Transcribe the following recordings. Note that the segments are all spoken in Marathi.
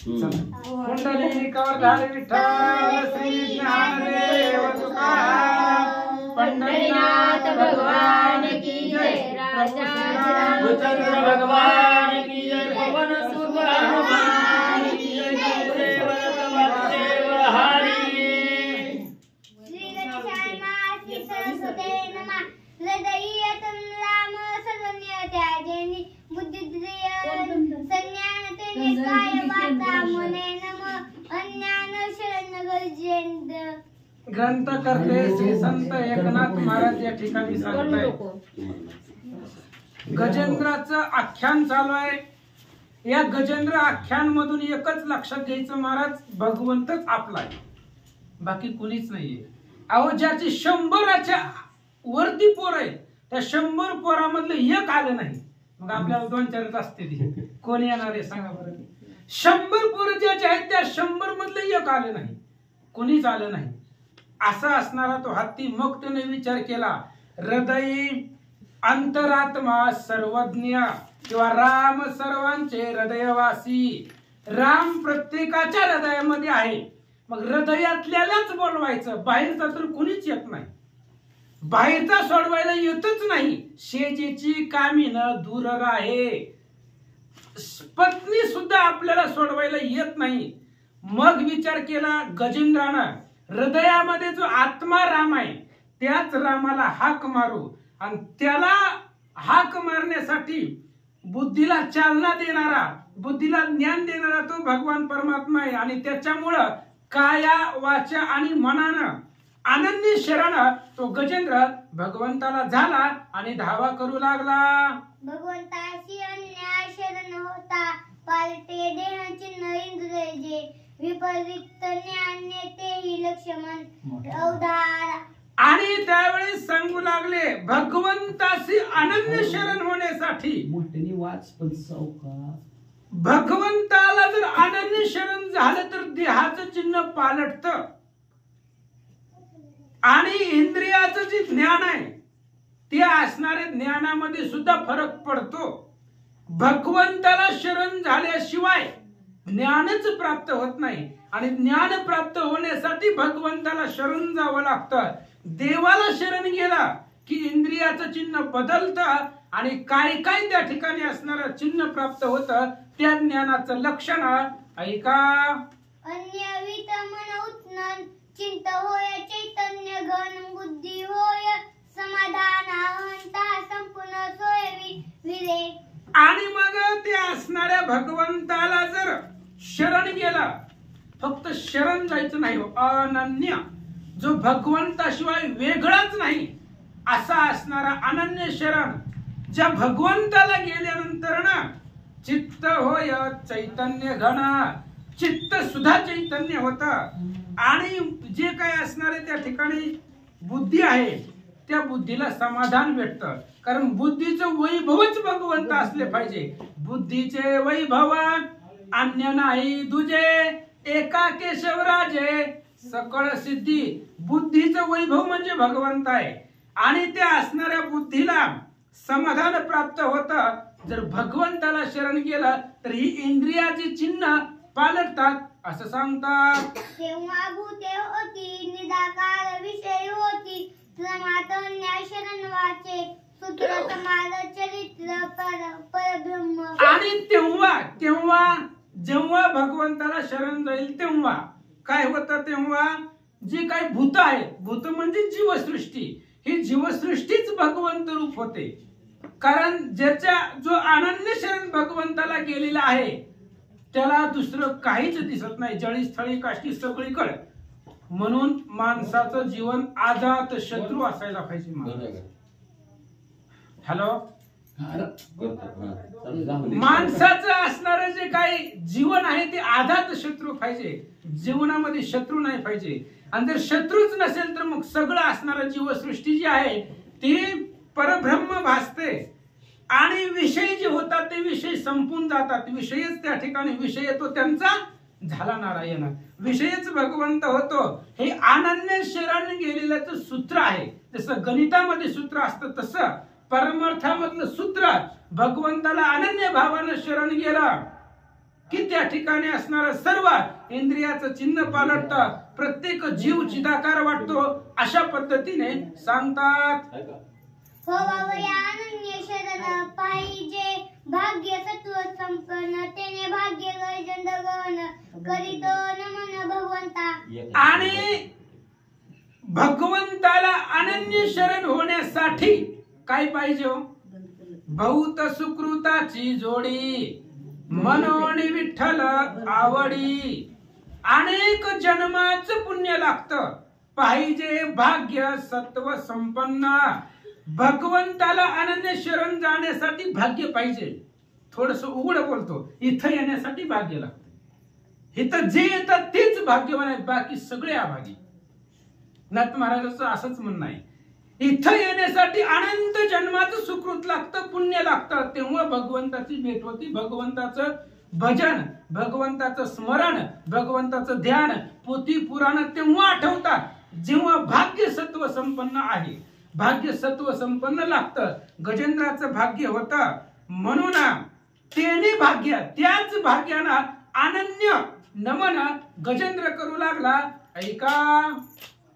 पुंडलिकावर झाले विठ्ठल श्री ज्ञानदेव तुकाराम पंढरीनाथ भगवान की जय राजा रामचंद्र भगवान की जय पवन सुत हनुमान की जय देव हरि श्री गणेशाय नमः श्री सरस्वती नमः हृदयेतम राम सर्वज्ञत्याजेनि बुद्धिद्रिय संज्ञानतेने काय वाचा मने नमः अज्ञान शरण गजेंद्र ग्रंथ करते श्री संत एकनाथ महाराज या ठिकाणी सांगतायत गजेंद्राचं आख्यान चालू आहे। या गजेंद्र आख्यान मधून एकच लक्षात घ्यायचं महाराज, भगवंतच आपला आहे, बाकी कुणीच नाहीये। अहो ज्याची 100च्या वरती पोर आहे त्या 100 पोरामधलं एक आलं नाही, मग आपल्याला 2-4 असते ती कोण येणार आहे सांगा बरं। 100 पोर ज्याचे आहेत त्या 100 मधलं एक आलं नाही, कुणीच आलं नाही। असा असणारा तो हत्ती मग त्याने विचार केला, हृदय अंतरात्मा सर्वज्ञ किंवा राम सर्वांचे हृदयवासी, राम प्रत्येकाच्या हृदयामध्ये आहे। मग हृदयातल्यालाच बोलवायचं, बाहेरचा तर कुणीच येत नाही, बाहेरचा सोडवायला येतच नाही। शेजेची कामीन दूर राहे, पत्नी सुद्धा आपल्याला सोडवायला येत नाही। मग विचार केला गजेंद्रानं, हृदयामध्ये जो आत्मा राम आहे त्याच रामाला हाक मारू, आणि त्याला हाक मारण्यासाठी बुद्धीला चालना देणारा, बुद्धीला ज्ञान देणारा तो भगवान परमात्मा आहे। आणि त्याच्यामुळं काया वाचा आणि मनानं अनन्य शरण तो गजेंद्र भगवंताला झाला आणि धावा करू लागला। भगवंताशी अन्याय शरण होता, पालटे देहाची नरेंद्र जे विपरीत ज्ञान तेही लक्ष्मण अवधार। आणि त्यावेळी सांगू लागले भगवंताशी अनन्य शरण होण्यासाठी मोठ्याने वाच पण सावकार, भगवंताला जर अनन्य शरण झालं तर देहाचं चिन्ह पालटत आणि इंद्रियाचं जे ज्ञान आहे ते असणाऱ्या ज्ञानामध्ये सुद्धा फरक पडतो। भगवंताला शरण झाल्याशिवाय ज्ञानच प्राप्त होत नाही, आणि ज्ञान प्राप्त होण्यासाठी भगवंताला शरण जावं लागतं। देवाला शरण गेला की इंद्रियाचं चिन्ह बदलतं आणि काय काय त्या ठिकाणी असणारं चिन्ह प्राप्त होतं, त्या ज्ञानाचं लक्षण ऐका। अन्यवित मन उत्नन चिंत होय चैतन्य घन बुद्धी होय समाधान अहंता संपूर्ण सोय विरे। आणि मग ते असणाऱ्या भगवंताला जर शरण गेला, फक्त शरण जायचं नाही, अनन्य जो भगवंताशिवाय वेगळाच नाही असा असणारा अनन्य शरण, ज्या भगवंताला गेल्यानंतर ना चित्त होय चैतन्य घन, चित्त सुद्धा चैतन्य होत, आणि जे काय असणारे त्या ठिकाणी बुद्धी आहे त्या बुद्धीला समाधान भेटतं, कारण बुद्धीचं वैभवच भगवंत असले पाहिजे। बुद्धीचे वैभव अन्य नाही दुजे, एका केशवराजे सकळ सिद्धी। बुद्धीचं वैभव म्हणजे भगवंत आहे, आणि त्या असणाऱ्या बुद्धीला समाधान प्राप्त होतं जर भगवंताला शरण गेलं तर ही इंद्रियाची चिन्ह पालटतात असं सांगतात। तेव्हा भूते होती निराकार विषय होती, क्रमात न्याय शरण वाचे सूत्र समाज चरित्र परब्रह्म। आणि तेव्हा जेव्हा भगवंताला शरण जाईल तेव्हा काय होतं, तेव्हा जे काही भूत आहे, भूत म्हणजे जीवसृष्टी, ही जीवसृष्टीच भगवंत रूप होते, कारण ज्याच्या जो अनन्य शरण भगवंताला गेलेला आहे त्याला दुसरं काहीच दिसत नाही, जळी स्थळी काष्टी सगळीकडे। म्हणून माणसाचं जीवन आजात शत्रू असायला पाहिजे। हॅलो, माणसाचं असणारं जे काही जीवन आहे ते आधात शत्रू पाहिजे, जीवनामध्ये शत्रू नाही पाहिजे। आणि जर शत्रूच नसेल तर मग सगळं असणारं जीवसृष्टी जी आहे ती परब्रह्म भासते, आणि विषय जे होतात ते विषय संपून जातात, विषयच त्या ठिकाणी विषय येतो त्यांचा झाला नारायण, विषयच भगवंत होतो। हे अनन्य शरण गेलेल्याचं सूत्र आहे, जसं गणितामध्ये सूत्र असतं तसं परमार्थामधलं सूत्र भगवंताला अनन्य भावानं शरण गेला की त्या ठिकाणी असणारं सर्व इंद्रियाचं चिन्ह पालटतं, प्रत्येक जीव चिदाकार वाटतो, अशा पद्धतीने सांगतात. स्वभावया अनन्य शरण पाहिजे भाग्य सत्व संपन्न तेने भाग्य गैजंद गहन करीतो नमन भगवंता. आणि भगवंताला अनन्य शरण होण्यासाठी काय पाहिजे हो? बहुत सुकृताची जोडी मनोनी विठ्ठल आवडी. अनेक जन्माचं पुण्य लागतं, पाहिजे भाग्य सत्व संपन्न. भगवंताला अनन्य शरण जाण्यासाठी भाग्य पाहिजे. थोडस उघड बोलतो, इथं येण्यासाठी भाग्य लागतं. इथं जे येतात तेच भाग्यवान आहेत, बाकी सगळे अभागी. नाथ महाराजांचं असंच म्हणणं आहे, इथं येण्यासाठी अनंत जन्माचं सुकृत लागतं, पुण्य लागतं, तेव्हा भगवंताची भेट होती. भगवंताचं भजन, भगवंताचं स्मरण, भगवंताचं ध्यान, पोथी पुराण तेव्हा आठवतात जेव्हा भाग्य सत्व संपन्न आहे. भाग्य सत्व संपन्न लागतं. गजेंद्राचं भाग्य होतं, म्हणून त्याने भाग्य, त्याच भाग्यानं अनन्य नमन गजेंद्र करू लागला. ऐका,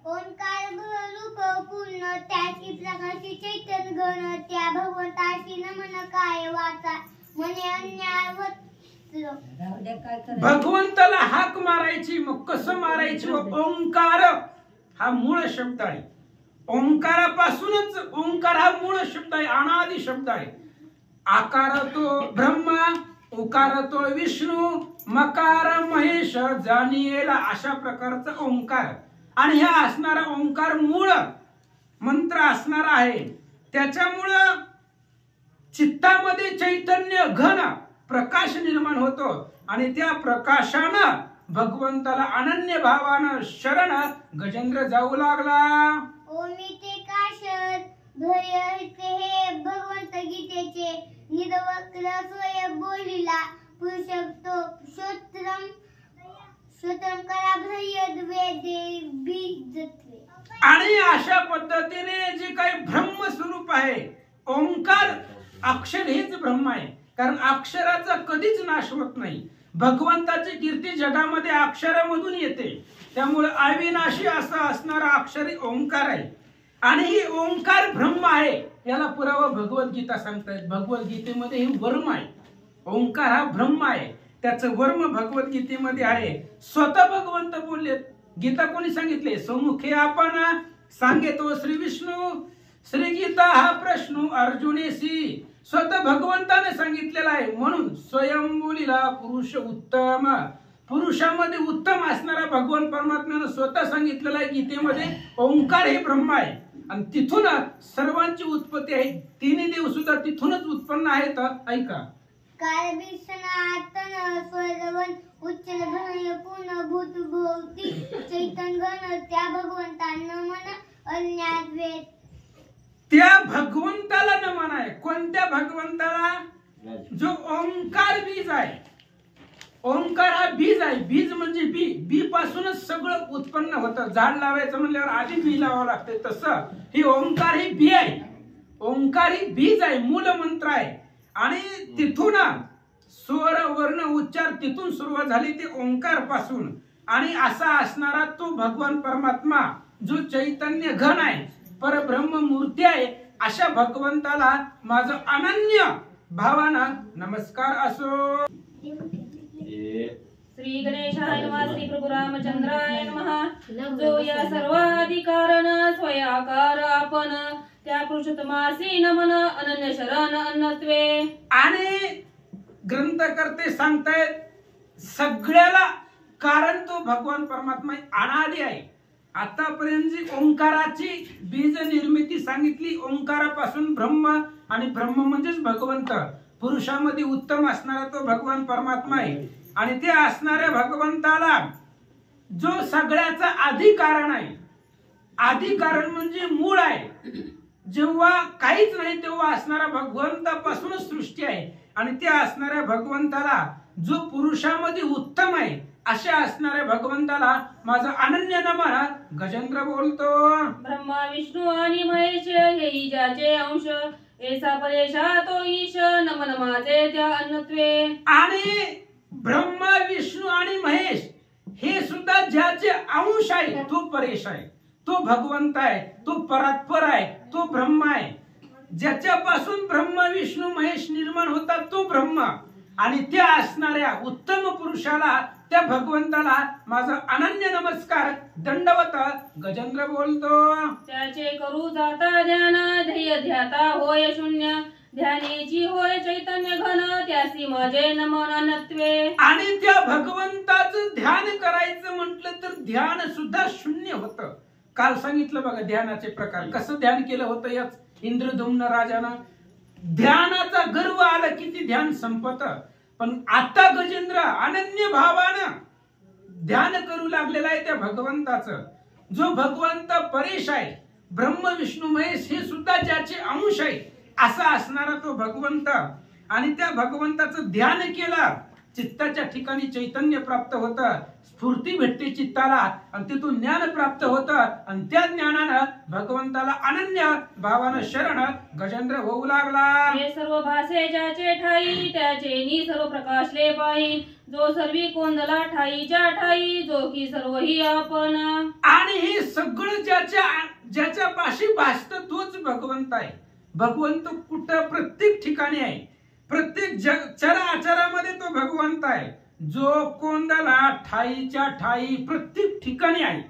ओंकार रूप पूर्ण त्याची प्रकाशी चैतन्य गण त्या भगवंताशी नमन काय वाचा मने अन्याय भगवंताला हाक मारायची. मग कसं मारायची? ओंकार हा मूळ शब्द आहे. ओंकारापासूनच, ओंकार हा मूळ शब्द आहे, अनादि शब्द आहे. आकार तो ब्रह्मा, उकार तो विष्णू, मकार महेश जाणियेला, अशा प्रकारचा ओंकार. आणि हा असणारा ओंकार मूळ मंत्र असणार आहे. त्याच्यामुळं चित्तामध्ये चैतन्य घन प्रकाश निर्माण होतो आणि त्या प्रकाशानं भगवंताला अनन्य भावानं शरण गजेंद्र जाऊ लागला. ओमिते काशर भयते हे भगवंत गीतेचे निरवक्र स्वय बोलिला पुरुषत्व श्रोत्रम श्रोत्रम करा भयद वेदे बीजत्वे. आणि अशा पद्धतीने जे काही ब्रह्म स्वरूप आहे, ओंकार अक्षर हेच ब्रह्म आहे. कारण अक्षराचा कधीच नाश होत नाही. भगवंताची कीर्ती जगामध्ये अक्षरामधून येते. त्यामुळे अविनाशी असं असणारा अक्षरी ओंकार आहे. आणि ही ओंकार ब्रह्म आहे, याला पुरावा भगवद्गीता सांगतायत. भगवद्गीतेमध्ये हे वर्म आहे. ओंकार हा ब्रह्म आहे, त्याचं वर्म भगवद्गीतेमध्ये आहे. स्वतः भगवंत बोललेत. गीता कोणी सांगितले? समुखे आपण सांगेतो श्री विष्णू. श्री गीता हा प्रश्न अर्जुनेसी स्वतः भगवंताने सांगितलेला आहे. म्हणून स्वयंभूलीला पुरुष उत्तम, पुरुषामध्ये उत्तम असणारा भगवान परमात्म्याने स्वतः सांगितलेला आहे गीतेमध्ये. ओंकार हे ब्रह्म आहे आणि तिथून सर्वांची उत्पत्ती आहे. तिन्ही देव सुद्धा तिथूनच उत्पन्न आहेत. ऐका, कालबी सनातन स्वरवन उच्चल भय पूर्ण भूत भोवती चैतन्य गण त्या भगवंतांना मन अन्याद्वेत. त्या भगवंताला नमन आहे. कोणत्या भगवंताला? जो ओंकार बीज आहे. ओंकार हा बीज आहे. बीज म्हणजे बी, बी पासूनच सगळं उत्पन्न होतं. झाड लावायचं म्हणल्यावर आधी बी लावावं लागते. तसं ही ओंकार ही बी आहे. ओंकार ही बीज आहे, मूल मंत्र आहे. आणि तिथून स्वर वर्ण उच्चार तिथून सुरुवात झाली ते ओंकार पासून. आणि असा असणारा तो भगवान परमात्मा जो चैतन्य घन आहे, परब्रह्म मूर्ती आहे, अशा भगवंताला माझं अनन्य भावानं नमस्कार असो. श्री गणेशाय नमः. श्री प्रभु रामचंद्राय नमः. जो या सर्वाधिकारण स्वयाकार आपण त्या पुरुषोत्तमासी नमन अनन्य शरण अन्नत्वे. आणि ग्रंथकर्ते सांगतायत सगळ्याला कारण तो भगवान परमात्मा अनादि आहे. आतापर्यंत जी ओंकाराची बीज निर्मिती सांगितली, ओंकारापासून ब्रह्म, आणि ब्रह्म म्हणजेच भगवंत. पुरुषामध्ये उत्तम असणारा तो भगवान परमात्मा आहे. आणि ते असणाऱ्या भगवंताला जो सगळ्याचा आधी कारण आहे, आधी कारण म्हणजे मूळ आहे. जेव्हा काहीच नाही तेव्हा असणारा भगवंतापासूनच सृष्टी आहे. आणि त्या असणाऱ्या भगवंताला जो पुरुषामध्ये उत्तम आहे, अशा असणाऱ्या भगवंताला माझं अनन्य नमन गजेंद्र बोलतो. ब्रह्मा विष्णू आणि महेश हेही ज्याचे अंश ऐसा परेशा तो ईश नमन माझे त्या अन्नत्वे. आणि ब्रह्मा विष्णू आणि महेश हे सुद्धा ज्याचे अंश आहे तो परेश आहे, तो भगवंत आहे, तो परात्पर आहे, तो ब्रह्म आहे. ज्याच्यापासून ब्रह्मा विष्णू महेश निर्माण होतात तो ब्रह्म. आणि त्या असणाऱ्या उत्तम पुरुषाला, त्या भगवंताला माझा अनन्य नमस्कार, दंडवत. गजेंद्र बोलतो, त्याचे करू जाता ध्यान, ध्येय ध्याता होय शून्य, ध्यानेची होय चैतन्य घन, त्यासी माझे नमनत्वे. आणि त्या भगवंताचं ध्यान करायचं म्हटलं तर ध्यान सुद्धा शून्य होतं. काल सांगितलं बघा ध्यानाचे प्रकार, कसं ध्यान केलं होतं याच इंद्रधुम्न राजानं. ध्यानाचा गर्व आला की ते ध्यान संपत. पण आता गजेंद्र अनन्य भावानं ध्यान करू लागलेला आहे त्या भगवंताचं. जो भगवंत परेश आहे, ब्रह्म विष्णू महेश हे सुद्धा ज्याचे अंश आहे असा असणारा तो भगवंत. आणि त्या भगवंताचं ध्यान केलं, चित्ताच्या ठिकाणी चैतन्य प्राप्त होतं, स्फूर्ती भेटते चित्ताला, आणि तिथून ज्ञान प्राप्त होतं. आणि त्या ज्ञानानं भगवंताला अनन्य भावानं शरण गजेंद्र होऊ लागला. हे सर्व भासे ज्याचे ठाई, त्याचे नी सर्व प्रकाशले पाही, जो सर्वी कोंदला ठाईच्या ठाई, जो की सर्व ही आपण. आणि हे सगळं ज्याच्या पाशी भासतं तोच भगवंत आहे. भगवंत कुठं? प्रत्येक ठिकाणी आहे, प्रत्येक चराचरामध्ये तो भगवंत आहे. जो कोंदला ठाईच्या ठाई प्रत्येक ठिकाणी आहे.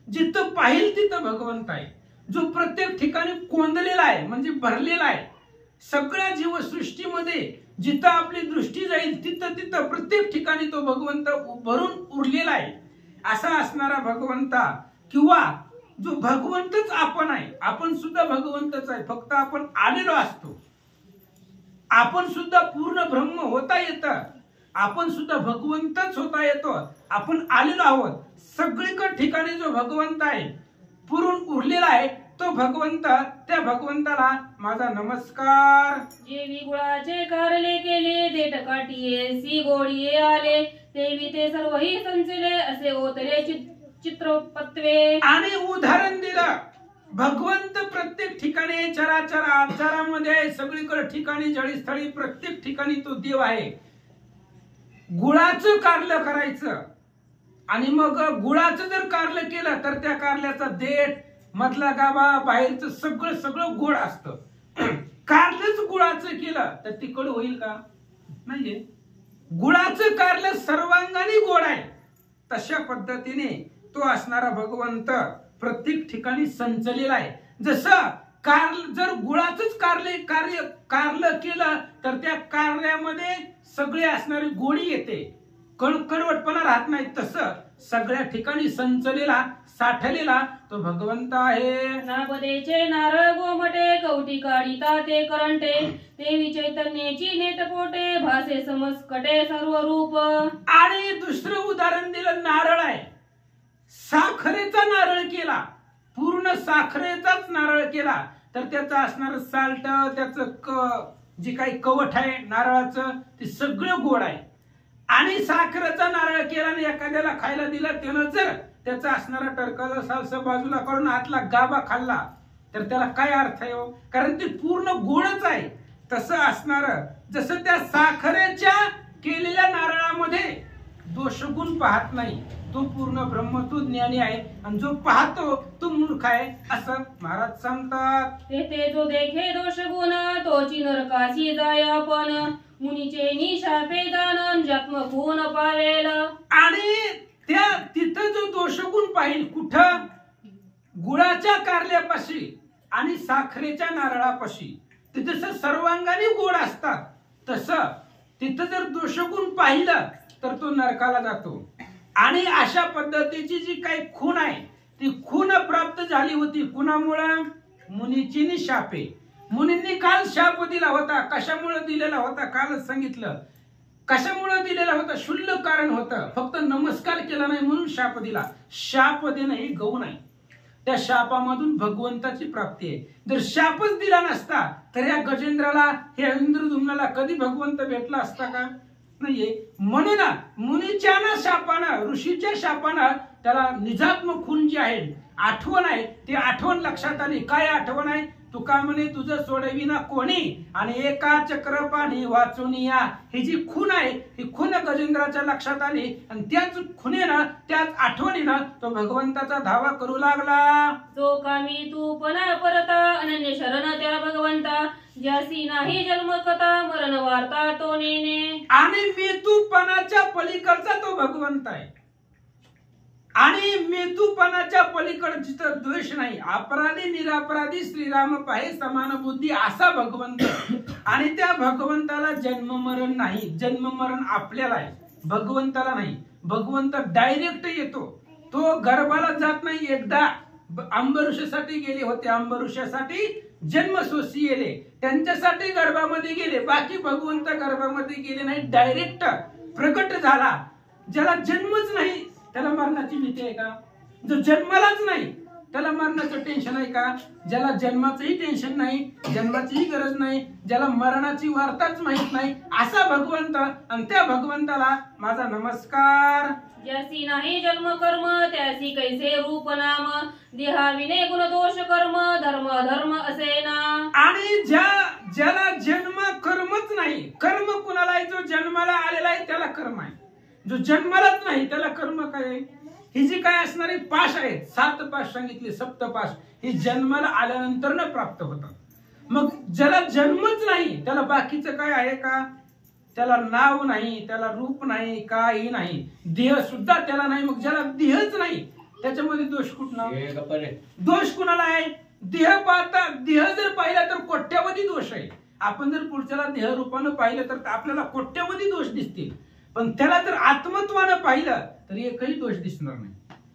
जिथं पाहिल तिथं भगवंत आहे. जो प्रत्येक ठिकाणी कोंदलेला आहे म्हणजे भरलेला आहे. सगळ्या जीवसृष्टीमध्ये जिथं आपली दृष्टी जाईल तिथं तिथं प्रत्येक ठिकाणी तो भगवंत भरून उरलेला आहे. असा असणारा भगवंता, किंवा जो भगवंतच आपण आहे. आपण सुद्धा भगवंतच आहे, फक्त आपण आलेलो असतो. आपण सुद्धा पूर्ण ब्रह्म होता येतं, आपण सुद्धा भगवंतच होता येतो. आपण आलेलो आहोत. सगळीकडे ठिकाणी जो भगवंत आहे, पुरून उरलेला आहे तो भगवंत, त्या भगवंताला माझा नमस्कार. जेवी गुळाचे कारले केले, देठ काठीये सी गोडीये आले, तेवी ते सर्वही संचले, असे ओतले चित्रपत्वे. आणि उदाहरण दिलं, भगवंत प्रत्येक ठिकाणी चराचर आचारामध्ये सगळीकडे ठिकाणी जळीस्थळी प्रत्येक ठिकाणी तो देव आहे. गुळाचं कारलं करायचं, आणि मग गुळाचं जर कारलं केलं तर त्या कारल्याचा देठ, मधला गाभा, बाहेरचं सगळं सगळं गोड असतं. कारलंच गुळाचं केलं तर ती कडू होईल का? नाहीये. गुळाचं कारलं सर्वांगाने गोड आहे. तशा पद्धतीने तो असणारा भगवंत प्रत्येक ठिकाणी संचलेला आहे. जसं जर गुळाचंच कारलं केलं तर त्या कारल्यामध्ये सगळे असणारी गोडी येते, कडवटपणा राहत नाही. तसं सगळ्या ठिकाणी संचलेला, साठलेला तो भगवंत आहे. नागदेचे नारळ गोमटे, कवटी काढिता ते करंटे, देवी चैतन्याची नेटपोटे, भासे समस्कटे सर्व रूप. आणि दुसरं उदाहरण दिलं, नारळ आहे. साखरेचा नारळ केला, पूर्ण साखरेचाच नारळ केला तर त्याचं असणार साल्ट, त्याचं जे काही कवठ आहे नारळाचं ते सगळं गोड आहे. आणि साखरेचा नारळ केला आणि एखाद्याला खायला दिला, त्यानं जर त्याचा असणारा टरकाला सालसा बाजूला करून आतला गाभा खाल्ला तर त्याला काय अर्थ आहे? कारण ते पूर्ण गोडच आहे. तसं असणार, जसं त्या साखरेच्या केलेल्या नारळामध्ये दोषगुण पाहत नाही, तो पूर्ण ब्रह्म, तो ज्ञानी आहे. आणि जो पाहतो तो मूर्ख आहे, असं महाराज सांगतात. ते जो देखे दोष गुण, तोची नरकाशी जाय आपण, मुनीचे निशापे जाणन जन्म गुण पावेल. आणि त्या तिथं जो दोषगुण पाहिल, कुठं? गुळाच्या कारल्यापाशी आणि साखरेच्या नारळापाशी. ते जसं सर्वांगाने गोड असतात तसं तिथं जर दोषगुण पाहिलं तर तो नरकाला जातो. आणि अशा पद्धतीची जी काही खून आहे ती खून प्राप्त झाली होती कुणामुळं? मुनीची शापे. मुनींनी काल शाप दिला होता. कशामुळे दिलेला होता? कालच सांगितलं. कशामुळे दिलेला होता? क्षुल्लक कारण होतं, फक्त नमस्कार केला नाही म्हणून शाप दिला. शाप देणं हे गौण आहे. त्या शापामधून भगवंताची प्राप्ती आहे. जर शापच दिला नसता तर या गजेंद्राला, हे इंद्रधुम्नाला कधी भगवंत भेटला असता का? नाहीये. म्हणून मुनीच्या शापानं, ऋषीच्या शापानं त्याला निजात्म खून जी आहे, आठवण आहे, ती आठवण लक्षात आली. काय आठवण आहे? तुका म्हणे तुझं सोडविना कोणी आणि एका चक्र पाणी वाचून या. ही जी खून आहे ही खून गजेंद्राच्या लक्षात आली आणि त्याच खुनेनं त्याच आठवणीनं तो भगवंताचा धावा करू लागला. जो कामी तू पणा परता अनन्य शरण त्या भगवंता ज्यासी नाही जन्म कथा मरण वार्ता तो नेने. आणि मेतूपणाच्या पलीकडचा तो भगवंत आहे आणि मेतूपणाच्या पलीकडे जिथं द्वेष नाही, अपराधी निरापराधी श्रीराम पाहे समान बुद्धी असा भगवंत. आणि त्या भगवंताला जन्म मरण नाही. जन्म मरण आपल्याला आहे, भगवंताला नाही. भगवंत डायरेक्ट येतो, तो गर्भाला जात नाही. एकदा अंबऋषासाठी गेले होते, अंबऋषासाठी जन्मसोशी गेले, त्यांच्यासाठी गर्भामध्ये गेले. बाकी भगवंत गर्भामध्ये गेले नाही, डायरेक्ट प्रकट झाला. ज्याला जन्मच नाही त्याला मरणाची भीती आहे का? जो जन्मालाच नाही त्याला मरणाचं टेन्शन आहे का? ज्याला जन्माचंही टेन्शन नाही, जन्माचीही गरज नाही, ज्याला मरणाची वार्ताच माहित नाही असा भगवंत. आणि त्या भगवंताला माझा नमस्कार. ज्यासी नाही जन्म कर्म त्यासी कैसे रूप नाम देहाविने गुण दोष कर्म धर्म धर्म असे ना. आणि ज्याला जन्म कर्मच नाही, कर्म कुणाला आहे? जो जन्माला आलेला आहे त्याला कर्म आहे, जो जन्मालाच नाही त्याला कर्म काय आहे? ही जी काय असणारी पाश आहेत, 7 पाश सांगितले, सप्तपाश, ही जन्माला आल्यानंतर न प्राप्त होतात. मग ज्याला जन्मच नाही त्याला बाकीचं काय आहे का? त्याला नाव नाही, त्याला रूप नाही, काही नाही, देह सुद्धा त्याला नाही. मग ज्याला देहच नाही त्याच्यामध्ये दोष कुठला? दोष कुणाला आहे? देह पाहता, देह जर पाहिला तर कोट्यावधी दोष आहे. आपण जर पुढच्याला देह रूपानं पाहिलं तर आपल्याला कोट्यावधी दोष दिसतील, पण त्याला जर आत्मत्वानं पाहिलं तर एकही दोष दिसणार नाही.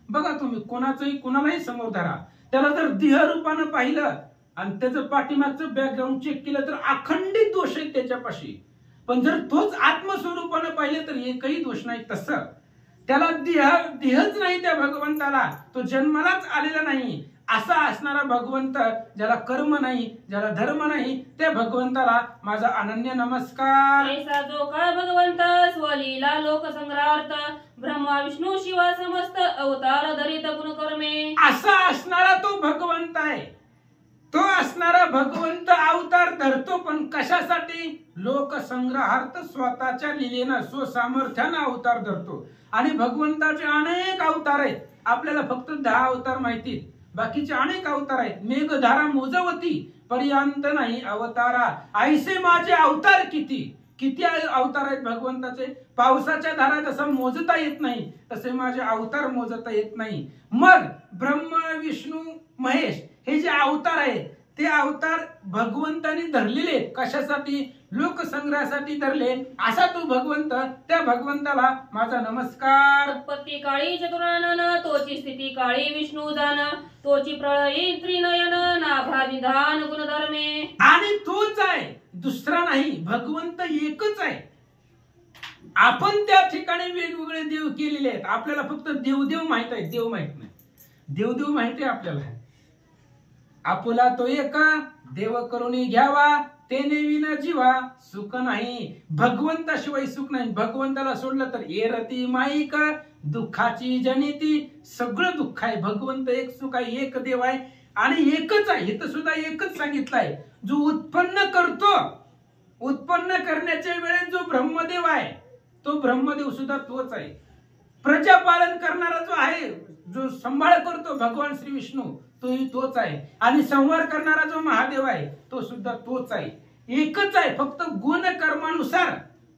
बघा तुम्ही कोणाचंही कुणालाही समोर धरा, त्याला जर देह रूपानं पाहिलं आणि त्याचं पाठीमागचं बॅकग्राऊंड चेक केलं तर अखंडित दोष आहेत त्याच्यापाशी. पण जर तोच आत्मस्वरूपानं पाहिलं तर एकही दोष नाही. तसं त्याला देहच नाही त्या भगवंताला, तो जन्मालाच आलेला नाही असा असणारा भगवंत, ज्याला कर्म नाही, ज्याला धर्म नाही, त्या भगवंताला माझा अनन्य नमस्कार. ऐसा जो का भगवंत स्वलीला लोक संग्रहार्थ ब्रह्मा विष्णू शिवा समस्त अवतार धरित गुण कर्मे. असा असणारा तो भगवंत आहे. तो असणारा भगवंत अवतार धरतो, पण कशासाठी? लोकसंग्रहार्थ स्वतःच्या लीलेनं स्वसामर्थ्यानं अवतार धरतो. आणि भगवंताचे अनेक अवतार आहेत. आपल्याला फक्त 10 अवतार माहिती, बाकीचे अनेक अवतार आहेत. मेघधारा मोजवती पर्यंत नाही अवतारा, ऐसे माझे अवतार किती. किती अवतार आहेत भगवंताचे. पावसाच्या धारा जसं मोजता येत नाही तसे माझे अवतार मोजता येत नाही. मग ब्रह्मा विष्णू महेश हे जे अवतार आहेत ते अवतार भगवंताने धरलेले कशासाठी? लोकसंग्रहासाठी धरले. असा तो भगवंत, त्या भगवंताला माझा नमस्कार. उत्पत्ती काळी चतुरानन तोची स्थिती काळी विष्णू जान तोची प्रळयी त्रिनयन नाभा निधान गुणधर्मे. आणि तोच आहे, दुसरा नाही. भगवंत एकच आहे. आपण त्या ठिकाणी वेगवेगळे देव केलेले आहेत. आपल्याला फक्त देवदेव माहित आहे, देव माहित नाही. देवदेव माहिती आहे आपल्याला. आपुला तो एका देव करुणी घ्यावा तेने विना जीवा सुख नाही. भगवंताशिवाय सुख नाही. भगवंताला सोडलं तर एरती माईक दुःखाची जनिती. सगळं दुःख आहे. भगवंत एक सुख आहे, एक देव आहे आणि एकच आहे. इथं सुद्धा एकच सांगितलंय. जो उत्पन्न करतो, उत्पन्न करण्याच्या वेळेस जो ब्रह्मदेव आहे तो ब्रह्मदेव सुद्धा तोच आहे. प्रजापालन करणारा जो आहे, जो सांभाळ करतो भगवान श्री विष्णू, तोही तोच आहे. आणि संहार करणारा जो महादेव आहे तो सुद्धा तोच आहे. एकच आहे. फक्त गुण कर्मानुसार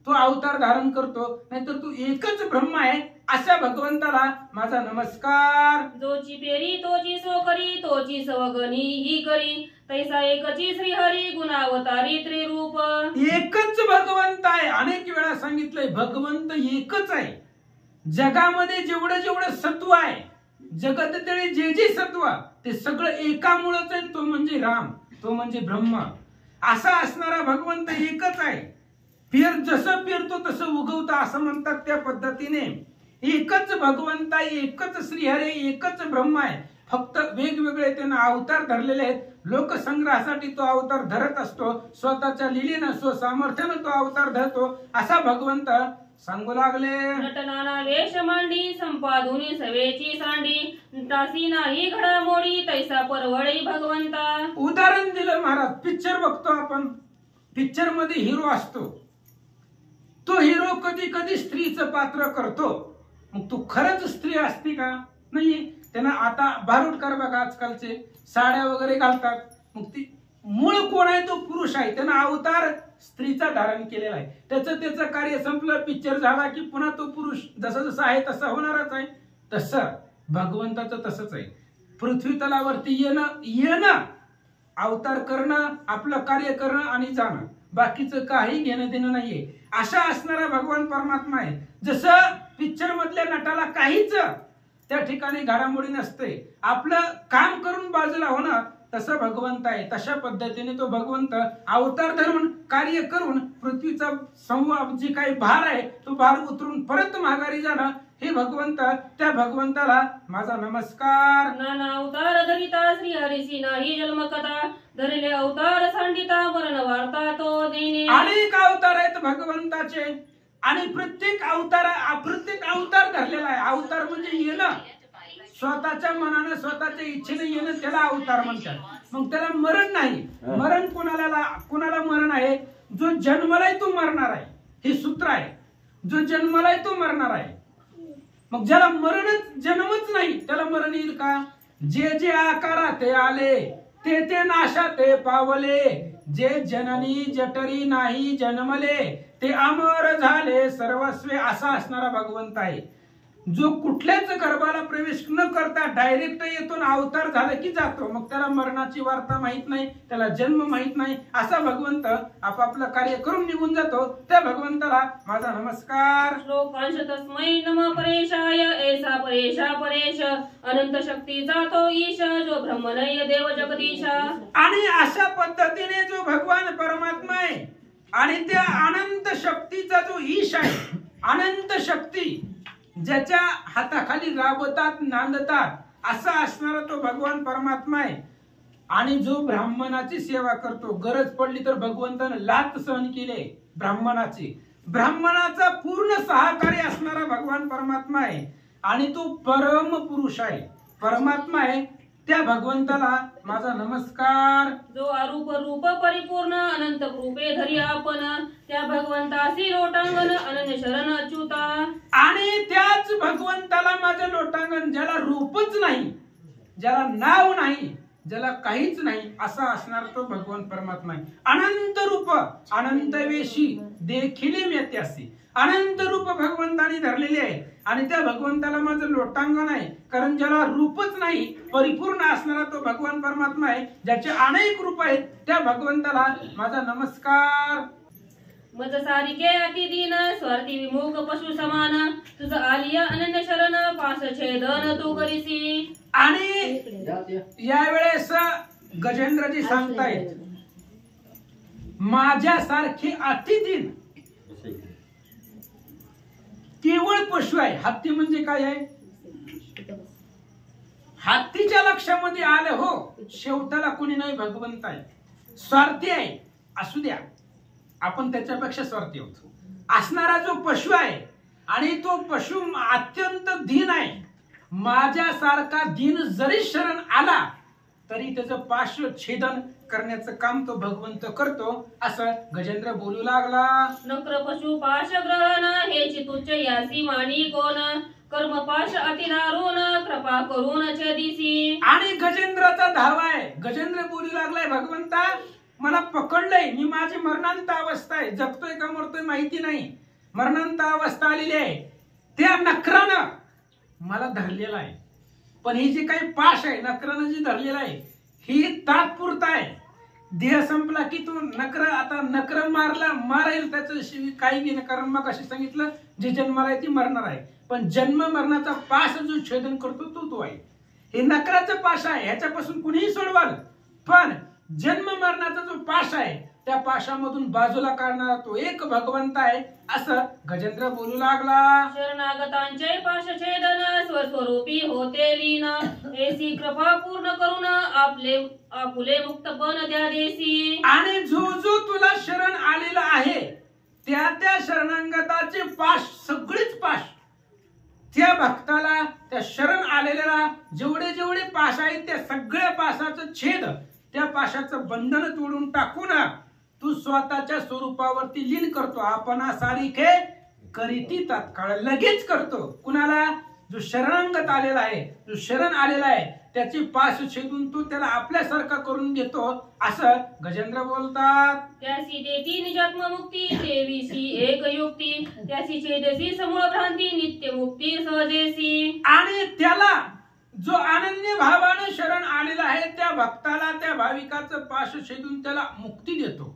तो अवतार धारण करतो, नाहीतर तो एकच ब्रह्म आहे. अशा भगवंताला माझा नमस्कार. जोची पेरी तोची सोकरी तोची सवगणी ही करी तैसा एकची श्रीहरी गुणावतारी त्रिरूप. एकच भगवंत आहे. अनेक वेळा सांगितलंय भगवंत एकच आहे. जगामध्ये जेवढं जेवढं सत्व आहे, जगततळे जे जे सत्व ते सगळं एकामुळेच आहे. तो म्हणजे राम, तो म्हणजे ब्रह्म. असा असणारा भगवंत एकच आहे. जसं पेरतो तसं उगवतं असं म्हणतात. त्या पद्धतीने एकच भगवंत आहे, एकच श्रीहरी, एकच ब्रह्म आहे. फक्त वेगवेगळे त्यांना अवतार धरलेले आहेत. लोकसंग्रहासाठी तो अवतार धरत असतो. स्वतःच्या लीलेनं स्वसामर्थ्यानं तो अवतार धरतो. असा भगवंत सांगू लागले, नटनाना वेश मांडी संपादुनी सवेची सांडी तासी नाही घडामोडी तैसा परवडी भगवंता. उदाहरण दिलं महाराज. पिक्चर बघतो आपण, पिक्चर मध्ये हिरो असतो, तो हिरो कधी कधी स्त्रीचं पात्र करतो. मग तू खरंच स्त्री असते का? नाहीये. त्यांना आता भारूडकर बघा आजकालचे साड्या वगैरे घालतात, मग ती मूळ कोण आहे? तो पुरुष आहे. त्यानं अवतार स्त्रीचा धारण केलेला आहे. त्याचं कार्य संपलं, पिक्चर झाला की पुन्हा तो पुरुष जसा जसा आहे तसा होणारच आहे. तसं भगवंताचं तसंच आहे. पृथ्वी तलावरती येणं, अवतार करणं, आपलं कार्य करणं आणि जाणं, बाकीचं काही घेणं देणं नाहीये. अशा असणारा भगवान परमात्मा आहे. जसं पिक्चर मधल्या नटाला काहीच त्या ठिकाणी घडामोडी नसते, आपलं काम करून बाजूला होणं, तसं भगवंत आहे. तशा पद्धतीने तो भगवंत अवतार धरून कार्य करून पृथ्वीचा जी काही भार आहे तो भार उतरून परत माघारी जाणं, हे भगवंत. त्या भगवंताला माझा नमस्कार. नाना अवतार धरिता श्री हरिसी नाही जन्मकथा धरले अवतार सांडिता वर्ण वार्ता तो देणे. अनेक अवतार आहेत भगवंताचे आणि प्रत्येक अवतार धरलेला आहे. अवतार म्हणजे येणं, स्वतःच्या मनाने स्वतःच्या इच्छेने येणं, त्याला अवतार म्हणतात. मग त्याला मरण नाही. मरण कोणाला मरण आहे? जो जन्मलाय तो मरणार आहे, हे सूत्र आहे. जो जन्मलाय तो मरणार आहे. मग ज्याला जन्मच नाही त्याला मरण येईल का? जे आकारात आले ते नाशात पावले, जे जननी जठरी नाही जन्मले ते अमर झाले सर्वस्वे. असा असणारा भगवंत आहे. जो कुठल्याच गर्भाला प्रवेश न करता डायरेक्ट येतो, अवतार झाला की जातो. मग त्याला मरणाची वार्ता माहित नाही, त्याला जन्म माहित नाही. असा भगवंत आपापलं कार्य करून निघून जातो. त्या भगवंताला माझा नमस्कार. श्लोकांश तस्मै नमः परेशाय ऐसा परेशा परेश अनंत शक्तीचा तो ईश जो ब्रह्मनय देव जगदीशा. आणि अशा पद्धतीने जो भगवान परमात्मा आहे आणि त्या अनंत शक्तीचा जो ईश आहे, अनंत शक्ती ज्याच्या हाताखाली राबतात नांदतात, असा असणारा तो भगवान परमात्मा आहे. आणि जो ब्राह्मणाची सेवा करतो, गरज पडली तर भगवंताने लात सहन केले ब्राह्मणाची. ब्राह्मणाचा पूर्ण सहकारी असणारा भगवान परमात्मा आहे. आणि तो परम पुरुष आहे, परमात्मा आहे. त्या भगवंताला माझा नमस्कार. जो अरूप रूप परिपूर्ण अनंत रूपे धरी आपण त्या भगवंतासी लोटांगण अनन्य शरण अच्युता. आणि त्याच भगवंताला माझं लोटांगण, ज्याला रूपच नाही, ज्याला नाव नाही, ज्याला काहीच नाही, असा असणार तो भगवान परमात्मा आहे. अनंत रूप अनंत वेशी देखील मेत्यासी. अनंत रूप भगवंताने धरलेले आहे आणि त्या भगवंताला माझं लोटांगण आहे. कारण ज्याला रूपच नाही, परिपूर्ण असणारा तो भगवान परमात्मा आहे. ज्याचे अनेक रूप आहेत, त्या भगवंताला माझा नमस्कार. मज सारिके अति दीन स्वार्थी विमुख पशु समान तुझ आलिया अनन्य शरण पास छेदन तू करीसी. आणि यावेळेस गजेंद्रजी सांगतायत, माझ्यासारखे अतिदीन केवळ पशु आहे. हत्ती म्हणजे काय आहे? हत्तीच्या लक्षामध्ये आलं हो, शेवटाला कोणी नाही, भगवंत आहे. स्वार्थी आहे, असू द्या, आपण त्याच्यापेक्षा स्वार्थी होतो. असणारा जो पशु आहे आणि तो पशु अत्यंत दीन आहे. माझ्यासारखा दीन जरी शरण आला तरी त्याचं पाश छेदन करण्याचं काम तो भगवंत करतो, असं गजेंद्र बोलू लागला. नक्र पशु पाश ग्रहण हे तुच्छ यासी मानी कोण कर्म पाश अति दारुण कृपा करून छेदिसी. आणि गजेंद्राचा धावा आहे. गजेंद्र बोलू लागलाय, भगवंता मला पकडलंय, मी माझी मरणांत अवस्था आहे, जगतोय का मरतोय माहिती नाही, मरणांत अवस्था आलेली आहे. त्या नक्रानं मला धरलेला आहे. पण ही जी काही पाश आहे, नक्रानं जी धरलेला आहे, ही तात्पुरता आहे. देह संपला की तू नक्र मारेल त्याचं काही नाही. कारण मग अशी सांगितलं, जे जन्माला आहे ती मरणार आहे, पण जन्म मरणाचा पाश जो छेदन करतो तो आहे. हे नक्राचं पाश आहे, ह्याच्यापासून कुणीही सोडवाल, पण जन्म मरणाचा जो पाश आहे त्या पाशामधून बाजूला काढणारा तो एक भगवंत आहे, असं गजेंद्र बोलू लागला. शरणागतांचे पाश छेदन स्वस्वरूपी होते लीन ऐसी कृपा पूर्ण करून आपुले मुक्तपण द्या देसी. आणि जो तुला शरण आलेला आहे त्या शरणांगताचे पाश, सगळीच पाश त्या भक्ताला, त्या शरण आलेल्याला जेवढे जेवढे पाश आहेत त्या सगळ्या पाशाचं छेद, त्या पाशाचं बंधन तोडून टाकून तू स्वतःच्या स्वरूपावरती लीन करतो. आपणा सारिखे करीती तात्काळ, लगेच करतो. कुणाला? जो शरणांगत आलेला आहे, जो शरण आलेला आहे त्याची पाश छेदून तू त्याला आपल्यासारखा करून घेतो, असं गजेंद्र बोलतात. त्यासी देती निजात्म मुक्ती, तेवीसी एक युक्ती, त्यासी छेदसी समूळ भ्रांती, नित्य मुक्ती सहजेसी. आणि त्याला जो अनन्य भावानं शरण आलेला आहे त्या भक्ताला, त्या भाविकाचं पाश छेदून त्याला मुक्ती देतो.